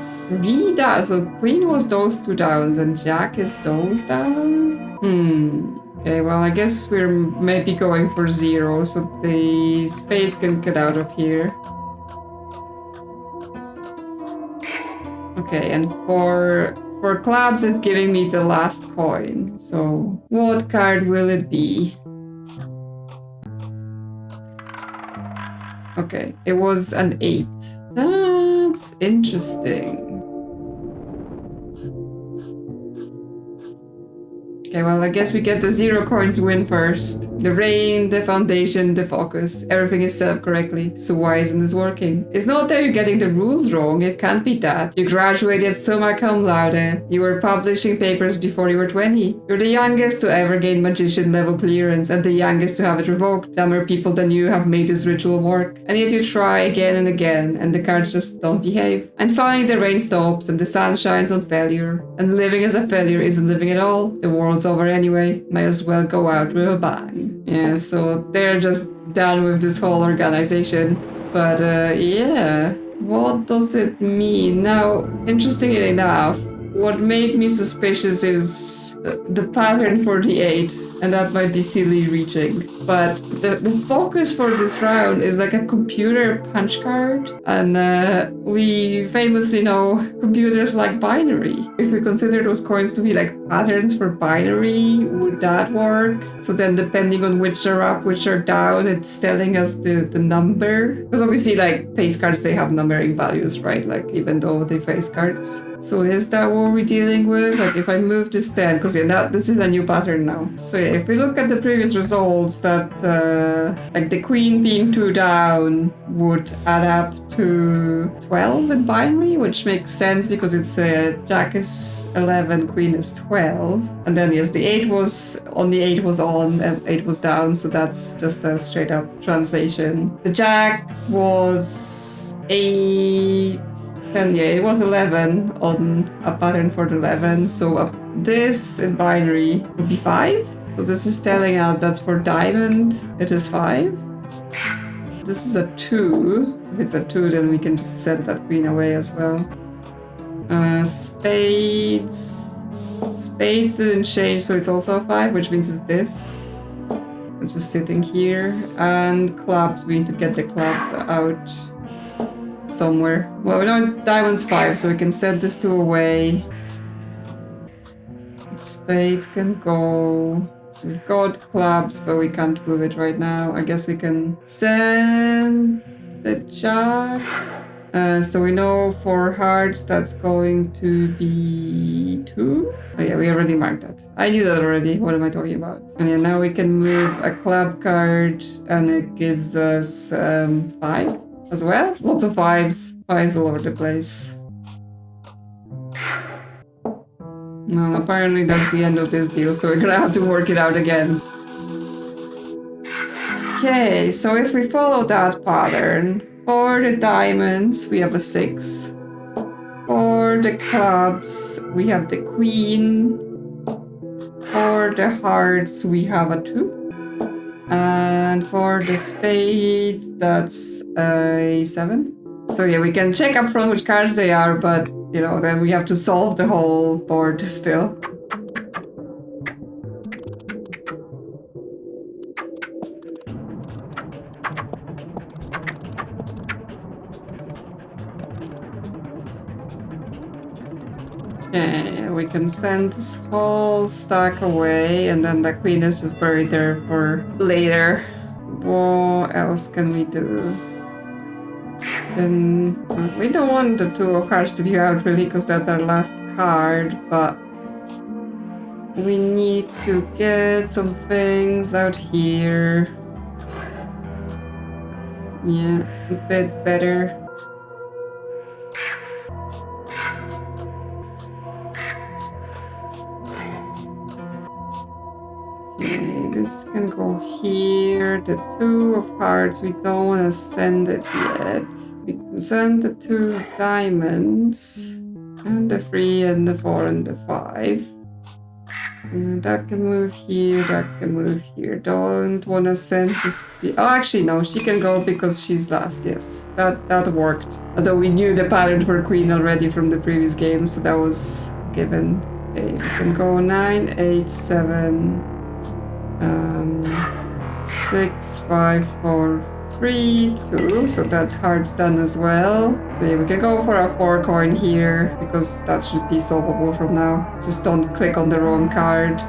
so queen was those 2 downs and jack is those down? Okay, well, I guess we're maybe going for 0, so the spades can get out of here. Okay, and for clubs, it's giving me the last coin. So what card will it be? Okay, it was an 8. That's interesting. Okay, well, I guess we get the 0 coins win first. The rain, the foundation, the focus. Everything is set up correctly. So why isn't this working? It's not that you're getting the rules wrong. It can't be that. You graduated summa cum laude. You were publishing papers before you were 20. You're the youngest to ever gain magician level clearance and the youngest to have it revoked. Dumber people than you have made this ritual work. And yet you try again and again and the cards just don't behave. And finally the rain stops and the sun shines on failure. And living as a failure isn't living at all. The world's over anyway. Might as well go out with a bang. Yeah, so they're just done with this whole organization. But yeah, what does it mean? Now, interestingly enough, what made me suspicious is the pattern for the 8, and that might be silly reaching. But the focus for this round is like a computer punch card, and we famously know computers like binary. If we consider those coins to be like patterns for binary, would that work? So then depending on which are up, which are down, it's telling us the number. Because obviously like face cards, they have numbering values, right? Like even though they face cards. So is that what we're dealing with? Like if I move this 10, because yeah, this is a new pattern now. So yeah, if we look at the previous results, that like the queen being 2 down would add up to 12 in binary, which makes sense because it's jack is 11, queen is 12. And then yes, the 8 was on, the 8 was on, and 8 was down, so that's just a straight up translation. The jack was 8. And yeah, it was 11 on a pattern for the 11, so this in binary would be 5. So this is telling us that for diamond, it is 5. This is a 2. If it's a 2, then we can just set that queen away as well. Spades didn't change, so it's also a 5, which means it's this. It's just sitting here. And clubs, we need to get the clubs out somewhere. Well, we know it's diamonds 5, so we can set this 2 away. Spades can go. We've got clubs, but we can't move it right now. I guess we can send the jack. So we know for hearts that's going to be 2. Oh yeah, we already marked that. I knew that already. What am I talking about? And yeah, now we can move a club card and it gives us 5 as well. Lots of 5s. 5s all over the place. Well, apparently that's the end of this deal, so we're gonna have to work it out again. Okay, so if we follow that pattern, for the diamonds, we have a 6. For the clubs, we have the queen. For the hearts, we have a 2. And for the spades, that's a 7. So yeah, we can check up front which cards they are, but you know, then we have to solve the whole board still. Okay, we can send this whole stack away, and then the queen is just buried there for later. What else can we do? Then we don't want the 2 of hearts to be out really, because that's our last card, but we need to get some things out here. Yeah, a bit better. Okay, this can go here. The 2 of hearts, we don't want to send it yet. We can send the 2 of diamonds, and the 3 and the 4 and the 5. And that can move here, that can move here. Don't want to send this... Oh, actually, no, she can go because she's last, yes. That worked. Although we knew the pattern for queen already from the previous game, so that was given. Okay, we can go 9, 8, 7... 6, 5, 4, 3, 2, so that's hearts done as well. So yeah, we can go for a 4 coin here, because that should be solvable from now. Just don't click on the wrong card.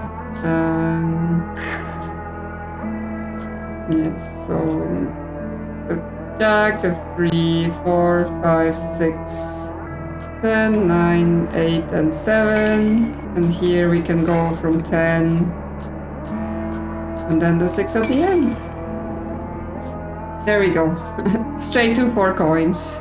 Yes, so the jack, the 3, 4, 5, 6, 10, 9, 8, and 7. And here we can go from 10. And then the 6 at the end. There we go. Straight to 4 coins.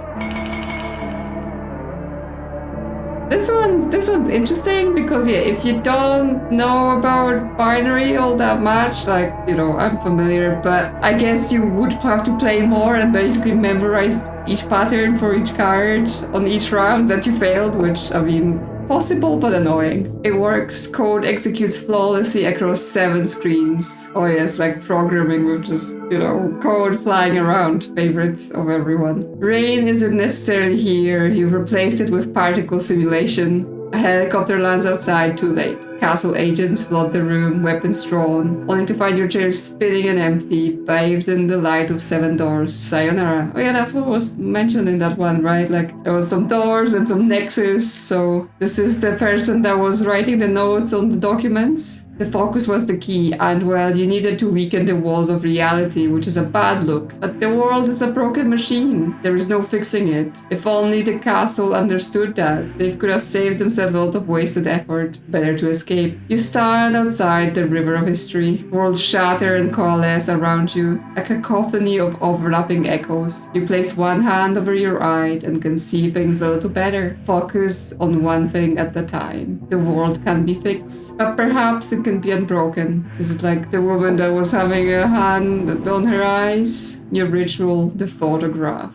This one's interesting because yeah, if you don't know about binary all that much, like, you know, I'm familiar, but I guess you would have to play more and basically memorize each pattern for each card on each round that you failed, which, I mean, possible but annoying. It works. Code executes flawlessly across 7 screens. Oh yes, like programming with just, you know, code flying around. Favorite of everyone. Rain isn't necessarily here. You've replaced it with particle simulation. A helicopter lands outside, too late. Castle agents flood the room, weapons drawn, only to find your chair spinning and empty, bathed in the light of 7 doors. Sayonara. Oh yeah, that's what was mentioned in that one, right? Like, there was some doors and some nexus, so this is the person that was writing the notes on the documents. The focus was the key, and well, you needed to weaken the walls of reality, which is a bad look. But the world is a broken machine. There is no fixing it. If only the castle understood that, they could have saved themselves a lot of wasted effort. Better to escape. You stand outside the river of history. Worlds shatter and coalesce around you, a cacophony of overlapping echoes. You place one hand over your eye and can see things a little better. Focus on one thing at a time. The world can be fixed, but perhaps it can be unbroken. Is it like the woman that was having a hand on her eyes? Your ritual, the photograph.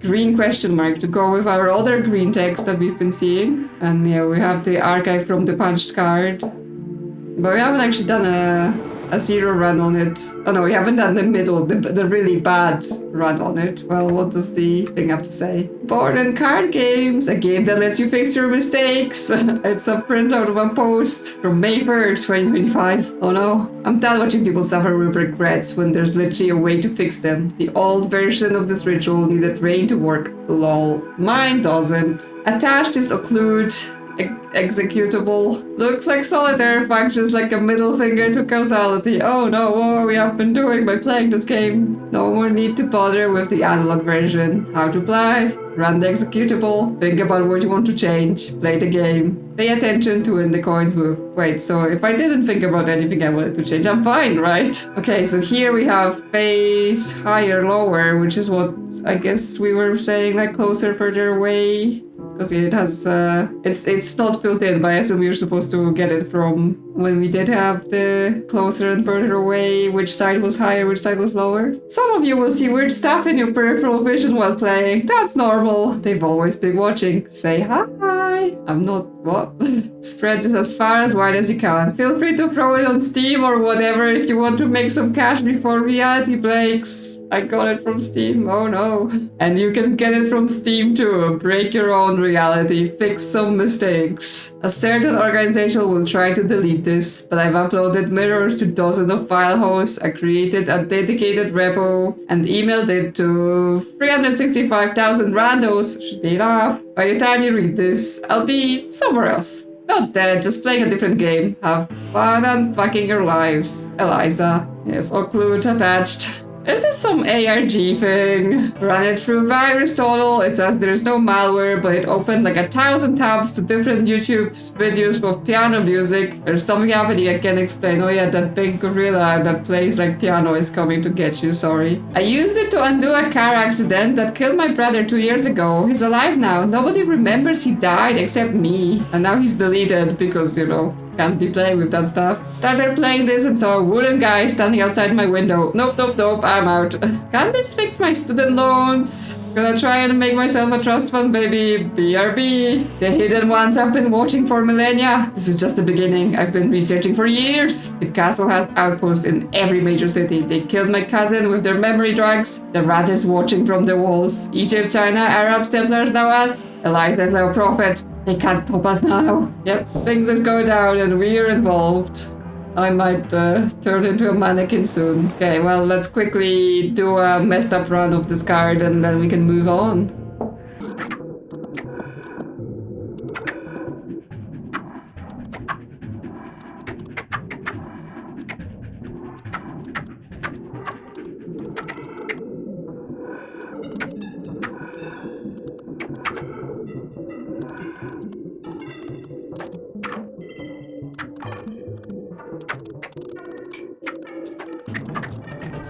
Green question mark to go with our other green text that we've been seeing. And yeah, we have the archive from the punched card. But we haven't actually done a 0 run on it. Oh no, we haven't done the middle, the really bad run on it. Well, what does the thing have to say? Board and card games, a game that lets you fix your mistakes. It's a printout of a post from May 3rd, 2025. Oh no, I'm done watching people suffer with regrets when there's literally a way to fix them. The old version of this ritual needed rain to work. Lol. Mine doesn't. Attached is Occlude. Executable. Looks like solitaire, functions like a middle finger to causality. Oh no, what we have been doing by playing this game. No more need to bother with the analog version. How to play? Run the executable. Think about what you want to change. Play the game. Pay attention to when the coins move. Wait, so if I didn't think about anything I wanted to change, I'm fine, right? Okay, so here we have face, higher, lower, which is what I guess we were saying, like closer, further away. Because it has, it's not filled in, but I assume you're supposed to get it from when we did have the closer and further away, which side was higher, which side was lower. Some of you will see weird stuff in your peripheral vision while playing. That's normal. They've always been watching. Say hi. I'm not, what? Spread this as far as wide as you can. Feel free to throw it on Steam or whatever if you want to make some cash before reality breaks. I got it from Steam, oh no. And you can get it from Steam too. Break your own reality, fix some mistakes. A certain organization will try to delete this, but I've uploaded mirrors to dozens of file hosts. I created a dedicated repo and emailed it to 365,000 randos. Should be enough. By the time you read this, I'll be somewhere else. Not dead, just playing a different game. Have fun and fucking your lives. Eliza. Yes, Occlude attached. Is this some ARG thing? Run it through virus total. It says there's no malware, but it opened like 1,000 tabs to different YouTube videos for piano music. There's something happening I can't explain. Oh yeah, that big gorilla that plays like piano is coming to get you, sorry. I used it to undo a car accident that killed my brother 2 years ago. He's alive now. Nobody remembers he died except me. And now he's deleted because, you know, can't be playing with that stuff. Started playing this and saw a wooden guy standing outside my window. Nope, I'm out. Can this fix my student loans? Gonna try and make myself a trust fund, baby. BRB. The hidden ones I've been watching for millennia. This is just the beginning. I've been researching for years. The castle has outposts in every major city. They killed my cousin with their memory drugs. The rat is watching from the walls. Egypt, China, Arabs, Templars now asked. Eliza is now a prophet. They can't stop us now. Yep, things are going down and we're involved. I might turn into a mannequin soon. Okay, well, let's quickly do a messed up run of this card and then we can move on.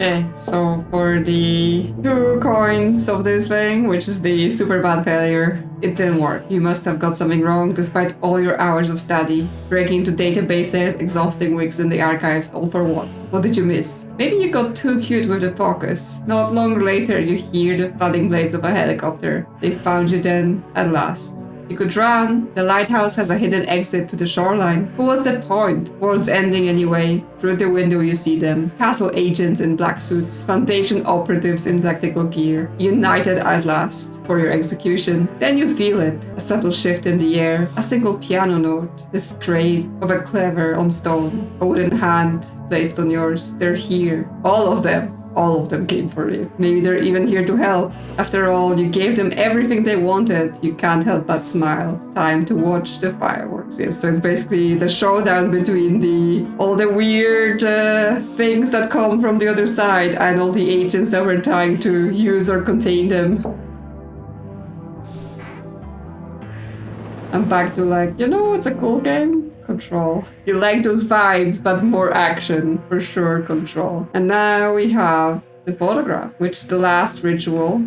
Okay, so for the 2 coins of this thing, which is the super bad failure, it didn't work. You must have got something wrong despite all your hours of study. Breaking into databases, exhausting weeks in the archives, all for what? What did you miss? Maybe you got too cute with the focus. Not long later, you hear the thudding blades of a helicopter. They found you then, at last. You could run. The lighthouse has a hidden exit to the shoreline. But what's the point? World's ending anyway. Through the window you see them. Castle agents in black suits. Foundation operatives in tactical gear. United at last for your execution. Then you feel it. A subtle shift in the air. A single piano note. The scrape of a clever on stone. A wooden hand placed on yours. They're here. All of them. All of them came for you. Maybe they're even here to help. After all, you gave them everything they wanted. You can't help but smile. Time to watch the fireworks. Yes, so it's basically the showdown between all the weird things that come from the other side and all the agents that were trying to use or contain them. I'm back to like, you know, it's a cool game. Control. You like those vibes, but more action. For sure, Control. And now we have the photograph, which is the last ritual.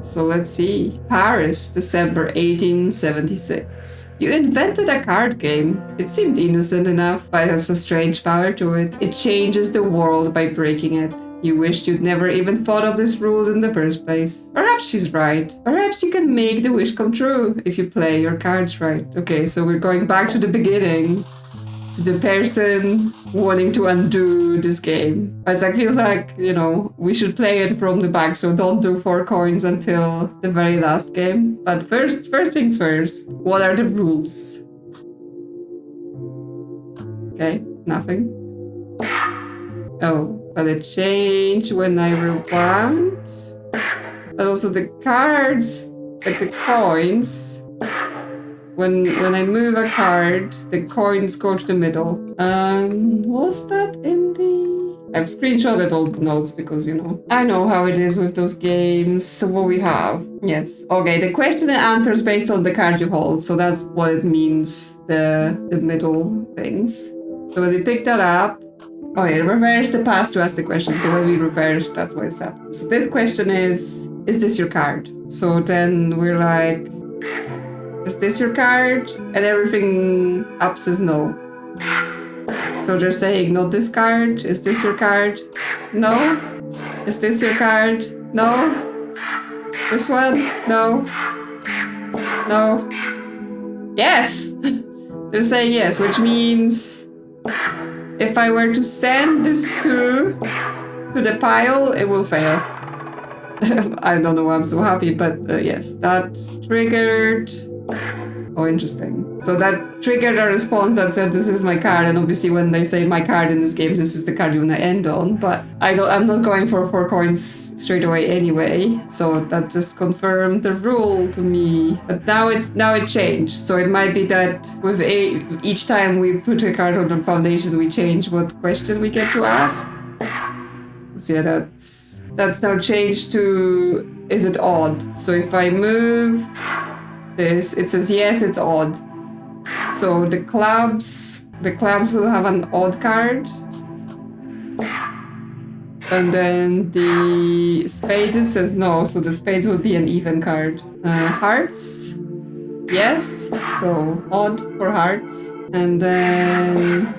So let's see. Paris, December 1876. You invented a card game. It seemed innocent enough, but it has a strange power to it. It changes the world by breaking it. You wished you'd never even thought of these rules in the first place. Perhaps she's right. Perhaps you can make the wish come true if you play your cards right. Okay, so we're going back to the beginning. the person wanting to undo this game. It's like, feels like, you know, we should play it from the back, so don't do 4 coins until the very last game. But first things first, what are the rules? Okay, nothing. Oh, but it changed when I rewound. But also the cards, like the coins, when I move a card, the coins go to the middle. Was that in the... I've screenshotted all the notes because, you know, I know how it is with those games. So what we have? Yes. Okay, the question and answer is based on the card you hold. So that's what it means, the middle things. So when we pick that up, oh yeah, reverse the past to ask the question. So when we reverse, that's what it's happening. So this question is this your card? So then we're like, is this your card? And everything up says no. So they're saying, not this card. Is this your card? No. Is this your card? No. This one? No. No. Yes! They're saying yes, which means if I were to send this to the pile, it will fail. I don't know why I'm so happy, but yes, that triggered... Oh, interesting. So that triggered a response that said, this is my card, and obviously when they say my card in this game, this is the card you want to end on, but I'm not going for 4 coins straight away anyway, so that just confirmed the rule to me. But now it changed, so it might be that with each time we put a card on the foundation, we change what question we get to ask. So yeah, that's now changed to, is it odd? So if I move this, it says yes, it's odd. So the clubs will have an odd card. And then the spades says no, so the spades will be an even card. Hearts, yes, so odd for hearts. And then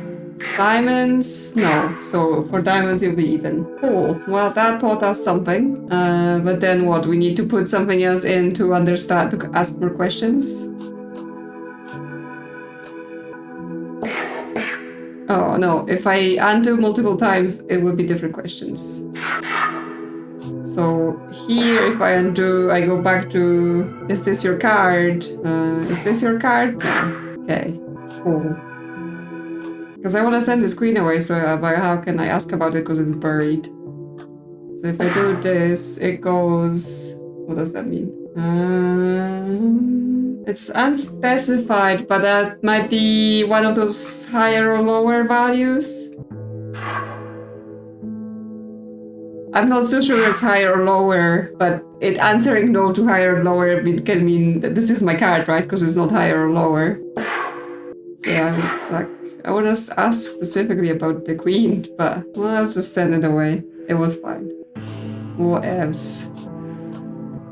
diamonds, no, so for diamonds it'll be even. Cool, well that taught us something. But then what, we need to put something else in to understand, to ask more questions? Oh no, if I undo multiple times, it will be different questions. So here, if I undo, I go back to, is this your card? Is this your card? No. Okay, cool. Because I want to send this queen away, so how can I ask about it because it's buried? So if I do this, it goes... What does that mean? It's unspecified, but that might be one of those higher or lower values. I'm not so sure it's higher or lower, but it answering no to higher or lower can mean that this is my card, right? Because it's not higher or lower. So yeah, I want to ask specifically about the queen, but well, I'll just send it away. It was fine. Whatevs.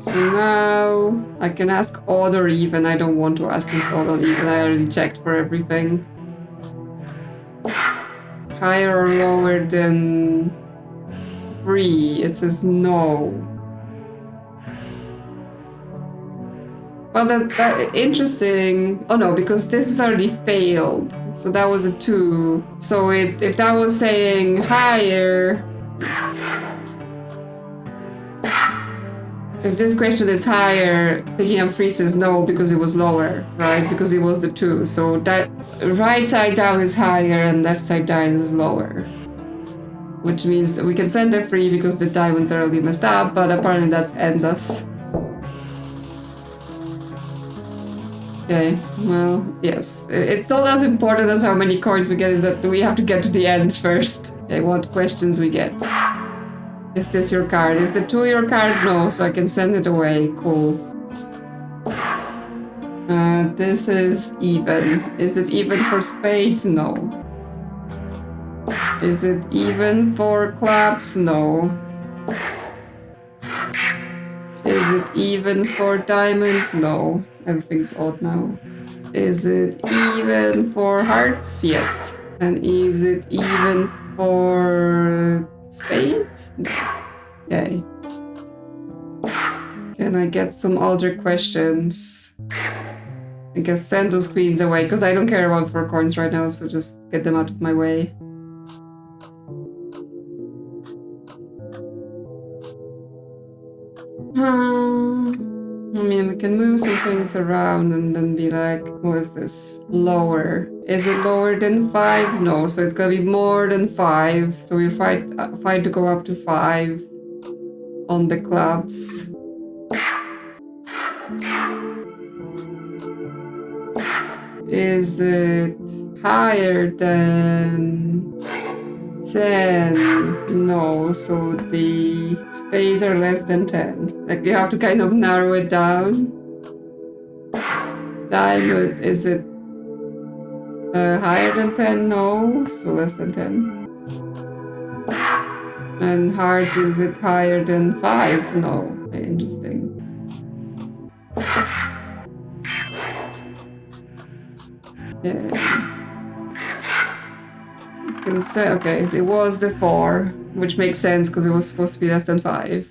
So now I can ask odd or even. I don't want to ask if it's odd or even. I already checked for everything. Higher or lower than 3. It says no. Well, that interesting. Oh no, because this is already failed. So that was a 2. So if that was saying higher, if this question is higher, picking up 3 says no because it was lower, right? Because it was the 2. So that right side down is higher and left side down is lower. Which means we can send the 3 because the diamonds are already messed up, but apparently that ends us. Okay, well, yes. It's not as important as how many coins we get, is that we have to get to the ends first. Okay, what questions we get? Is this your card? Is the 2 your card? No, so I can send it away. Cool. This is even. Is it even for spades? No. Is it even for clubs? No. Is it even for diamonds? No. Everything's odd now. Is it even for hearts? Yes. And is it even for spades? No. Okay. Can I get some other questions? I guess send those queens away, because I don't care about 4 coins right now, so just get them out of my way. I mean, we can move some things around and then be like, what is this? Lower. Is it lower than 5? No, so it's gonna be more than 5. So we fight to go up to 5 on the clubs. Is it higher than 10? No, so the spades are less than 10. Like, you have to kind of narrow it down. Diamond, is it higher than 10? No, so less than 10. And hearts, is it higher than 5? No. Okay, interesting. Yeah. You can say, okay, it was the 4, which makes sense because it was supposed to be less than 5.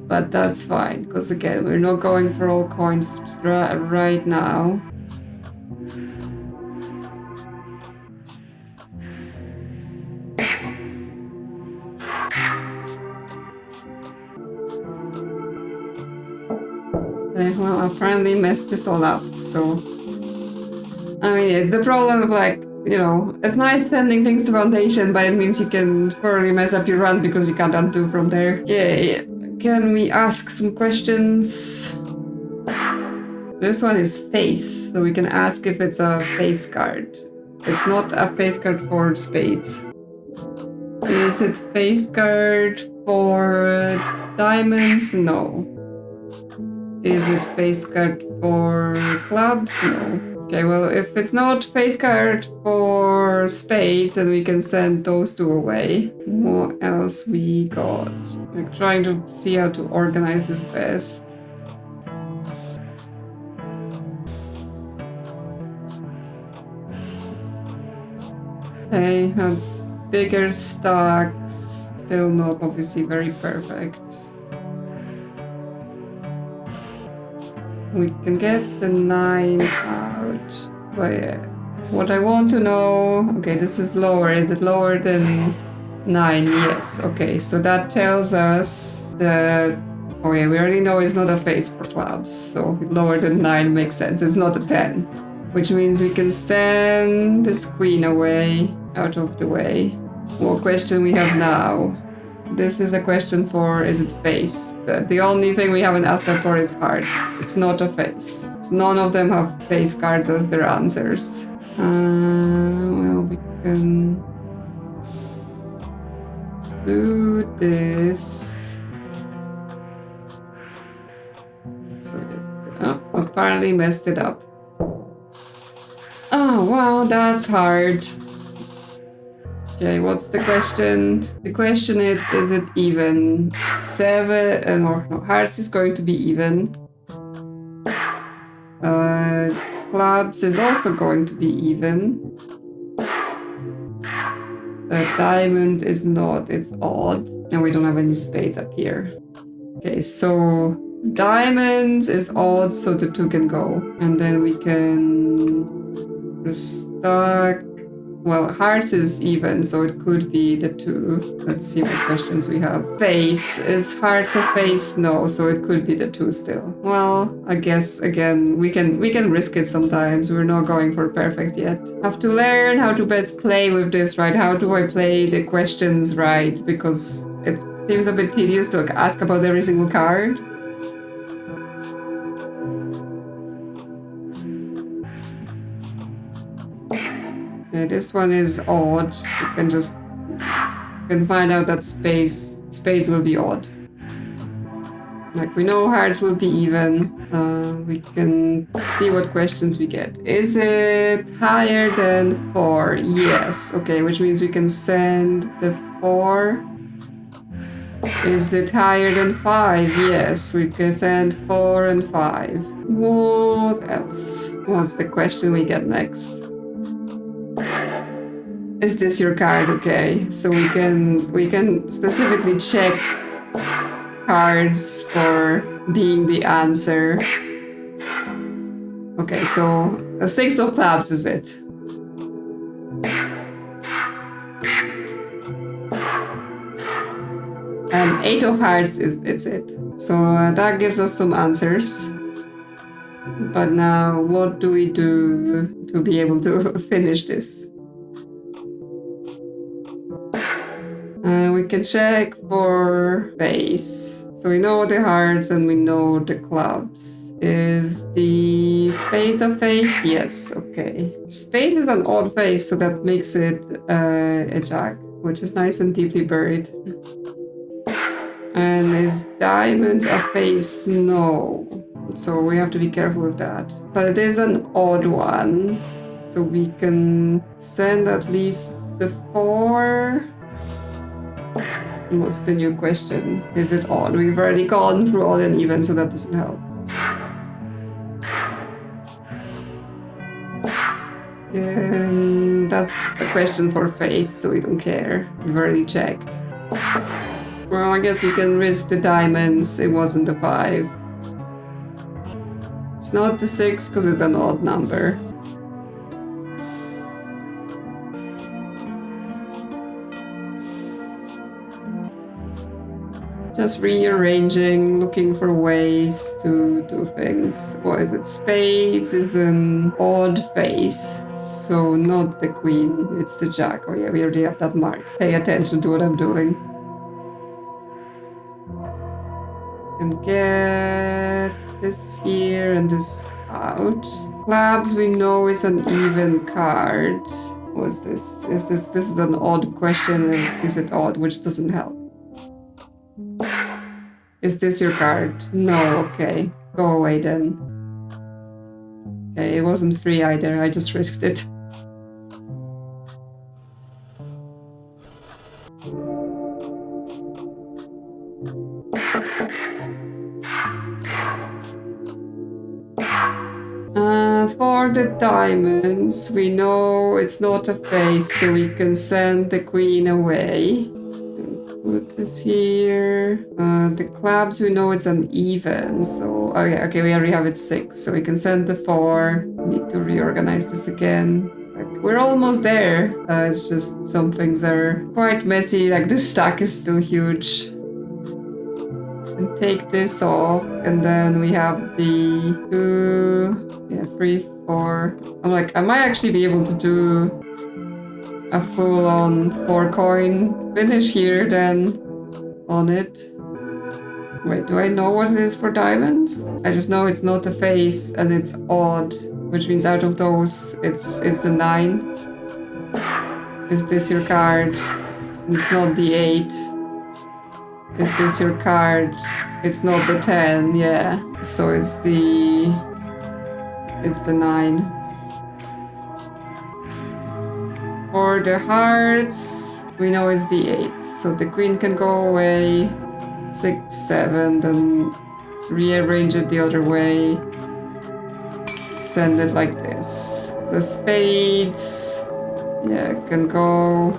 But that's fine, because again, we're not going for all coins right now. Okay, well, apparently messed this all up, so... I mean, it's the problem of, like, you know, it's nice sending things to Foundation, but it means you can thoroughly mess up your run because you can't undo from there. Yay. Can we ask some questions? This one is face, so we can ask if it's a face card. It's not a face card for spades. Is it face card for diamonds? No. Is it face card for clubs? No. Okay, well, if it's not face card for spades, then we can send those 2 away. What else we got? I'm trying to see how to organize this best. Okay, that's bigger stacks. Still not obviously very perfect. We can get the 9 out. But yeah. What I want to know... Okay, this is lower. Is it lower than 9? Yes. Okay, so that tells us that... Oh yeah, we already know it's not a face for clubs. So lower than 9 makes sense. It's not a 10. Which means we can send this queen away, out of the way. What question we have now? This is a question for, is it face? The only thing we haven't asked that for is hearts. It's not a face. None of them have face cards as their answers. Well, we can do this. So, apparently messed it up. Oh, wow, that's hard. Okay, what's the question? The question is it even? 7, or no, hearts is going to be even. Clubs is also going to be even. Diamond is not, it's odd. And we don't have any spades up here. Okay, so diamonds is odd, so the 2 can go. And then we can restock. Well, hearts is even, so it could be the 2. Let's see what questions we have. Face. Is hearts a face? No, so it could be the 2 still. Well, I guess, again, we can risk it sometimes. We're not going for perfect yet. Have to learn how to best play with this, right? How do I play the questions right? Because it seems a bit tedious to ask about every single card. Okay, this one is odd. You can find out that spades will be odd. Like, we know hearts will be even. We can see what questions we get. Is it higher than 4? Yes. Okay, which means we can send the 4. Is it higher than 5? Yes, we can send 4 and 5. What else? What's the question we get next? Is this your card? Okay, so we can specifically check cards for being the answer. Okay, so a 6 of clubs is it. And 8 of hearts it's it. So that gives us some answers. But now, what do we do to be able to finish this? We can check for face. So we know the hearts and we know the clubs. Is the spades a face? Yes, okay. Spades is an odd face, so that makes it a jack, which is nice and deeply buried. And is diamonds a face? No. So we have to be careful with that. But it is an odd one. So we can send at least the 4. What's the new question? Is it odd? We've already gone through odd and even, so that doesn't help. And that's a question for faith, so we don't care. We've already checked. Well, I guess we can risk the diamonds. It wasn't the 5. It's not the 6 because it's an odd number. Just rearranging, looking for ways to do things. What is it? Spades is an odd face, so not the queen, it's the jack. Oh yeah, we already have that mark. Pay attention to what I'm doing. And get this here and this out. Clubs we know is an even card. What's this? This is an odd question. Is it odd? Which doesn't help. Is this your card? No, okay. Go away then. Okay, it wasn't free either. I just risked it. For the diamonds, we know it's not a face, so we can send the queen away. Put this here. The clubs, we know it's an even, so okay, we already have it 6, so we can send the 4. Need to reorganize this again. Like, we're almost there. It's just some things are quite messy. Like this stack is still huge. And take this off, and then we have the 2, 3, 4. I'm like, I might actually be able to do a full-on 4-coin finish here then on it. Wait, do I know what it is for diamonds? I just know it's not a face and it's odd, which means out of those, it's the 9. Is this your card? It's not the 8. Is this your card? It's not the 10, yeah. So it's the 9. For the hearts, we know it's the 8. So the queen can go away. 6, 7, then rearrange it the other way. Send it like this. The spades, yeah, can go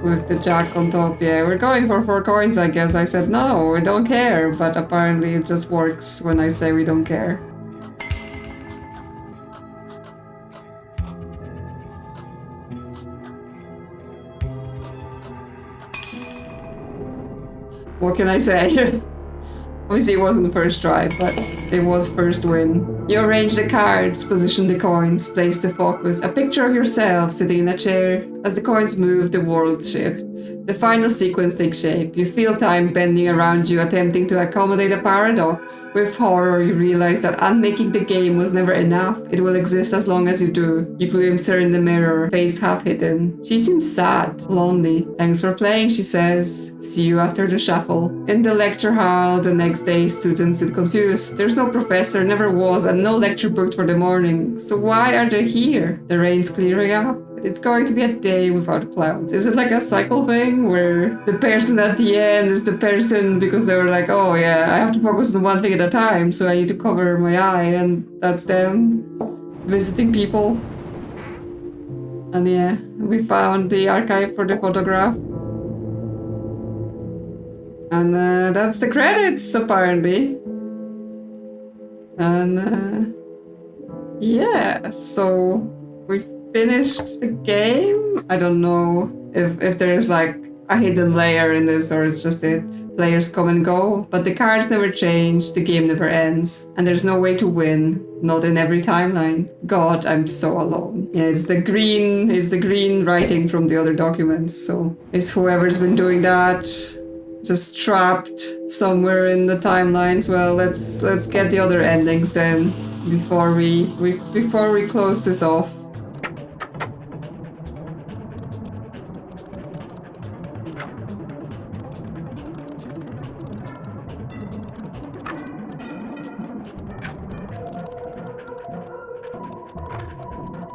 with the jack on top. Yeah, we're going for 4 coins, I guess. I said no, we don't care, but apparently it just works when I say we don't care. What can I say? Obviously it wasn't the first try, but it was first win. You arrange the cards, position the coins, place the focus, a picture of yourself sitting in a chair. As the coins move, the world shifts. The final sequence takes shape. You feel time bending around you, attempting to accommodate a paradox. With horror, you realize that unmaking the game was never enough. It will exist as long as you do. You glimpse her in the mirror, face half hidden. She seems sad, lonely. Thanks for playing, she says. See you after the shuffle. In the lecture hall, the next day, students sit confused. There's no professor, never was, and no lecture booked for the morning. So why are they here? The rain's clearing up. It's going to be a day without clouds. Is it like a cycle thing where the person at the end is the person because they were like, oh yeah, I have to focus on one thing at a time, so I need to cover my eye, and that's them visiting people. And yeah, we found the archive for the photograph. And that's the credits, apparently. And Yeah, so we finished the game. I don't know if there's like a hidden layer in this or it's just it. Players come and go, but the cards never change, the game never ends, and there's no way to win, not in every timeline. God, I'm so alone. Yeah, it's the green writing from the other documents, so it's whoever's been doing that. Just trapped somewhere in the timelines. Well, let's get the other endings then before we close this off.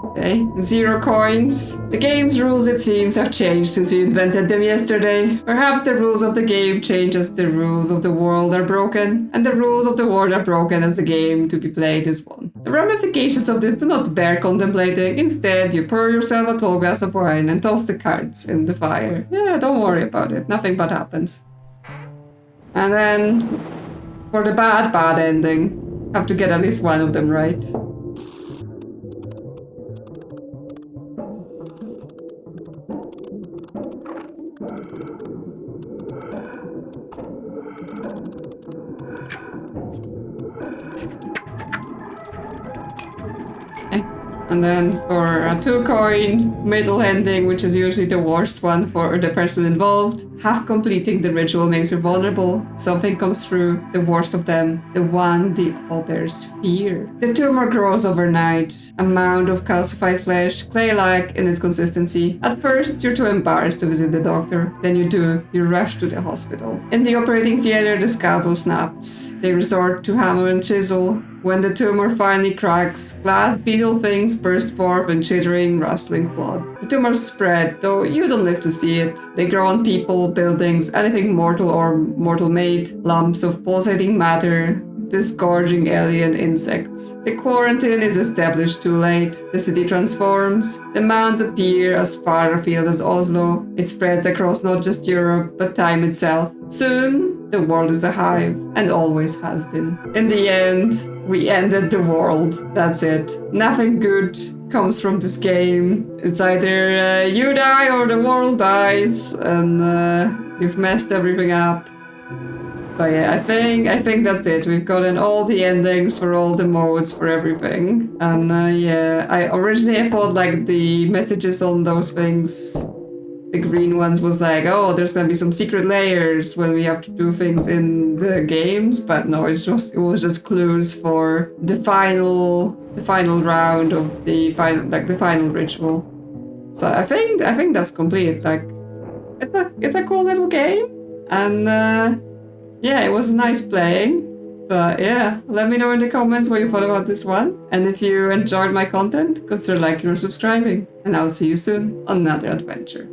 Okay, 0 coins. The game's rules, it seems, have changed since we invented them yesterday. Perhaps the rules of the game change as the rules of the world are broken, and the rules of the world are broken as the game to be played is one. The ramifications of this do not bear contemplating. Instead, you pour yourself a tall glass of wine and toss the cards in the fire. Yeah, don't worry about it. Nothing bad happens. And then, for the bad ending, have to get at least one of them right. And then for a 2 coin middle ending, which is usually the worst one for the person involved, half completing the ritual makes you vulnerable. Something comes through, the worst of them, the one the others fear. The tumor grows overnight, a mound of calcified flesh, clay-like in its consistency. At first, you're too embarrassed to visit the doctor. Then you do, you rush to the hospital. In the operating theater, the scalpel snaps. They resort to hammer and chisel. When the tumor finally cracks, glass beetle things burst forth in chittering, rustling flood. The tumors spread, though you don't live to see it. They grow on people, buildings, anything mortal or mortal-made, lumps of pulsating matter, disgorging alien insects. The quarantine is established too late. The city transforms. The mounds appear as far afield as Oslo. It spreads across not just Europe, but time itself. Soon, the world is a hive, and always has been. In the end, we ended the world. That's it. Nothing good comes from this game. It's either you die or the world dies, and you've messed everything up. But yeah, I think that's it. We've gotten all the endings for all the modes for everything. And yeah, I originally thought like the messages on those things, the green ones, was like, oh, there's gonna be some secret layers when we have to do things in the games. But no, it was just clues for the final round of the final ritual. So I think that's complete. Like, it's a cool little game, and yeah, it was nice playing. But yeah, let me know in the comments what you thought about this one. And if you enjoyed my content, consider liking or subscribing. And I'll see you soon on another adventure.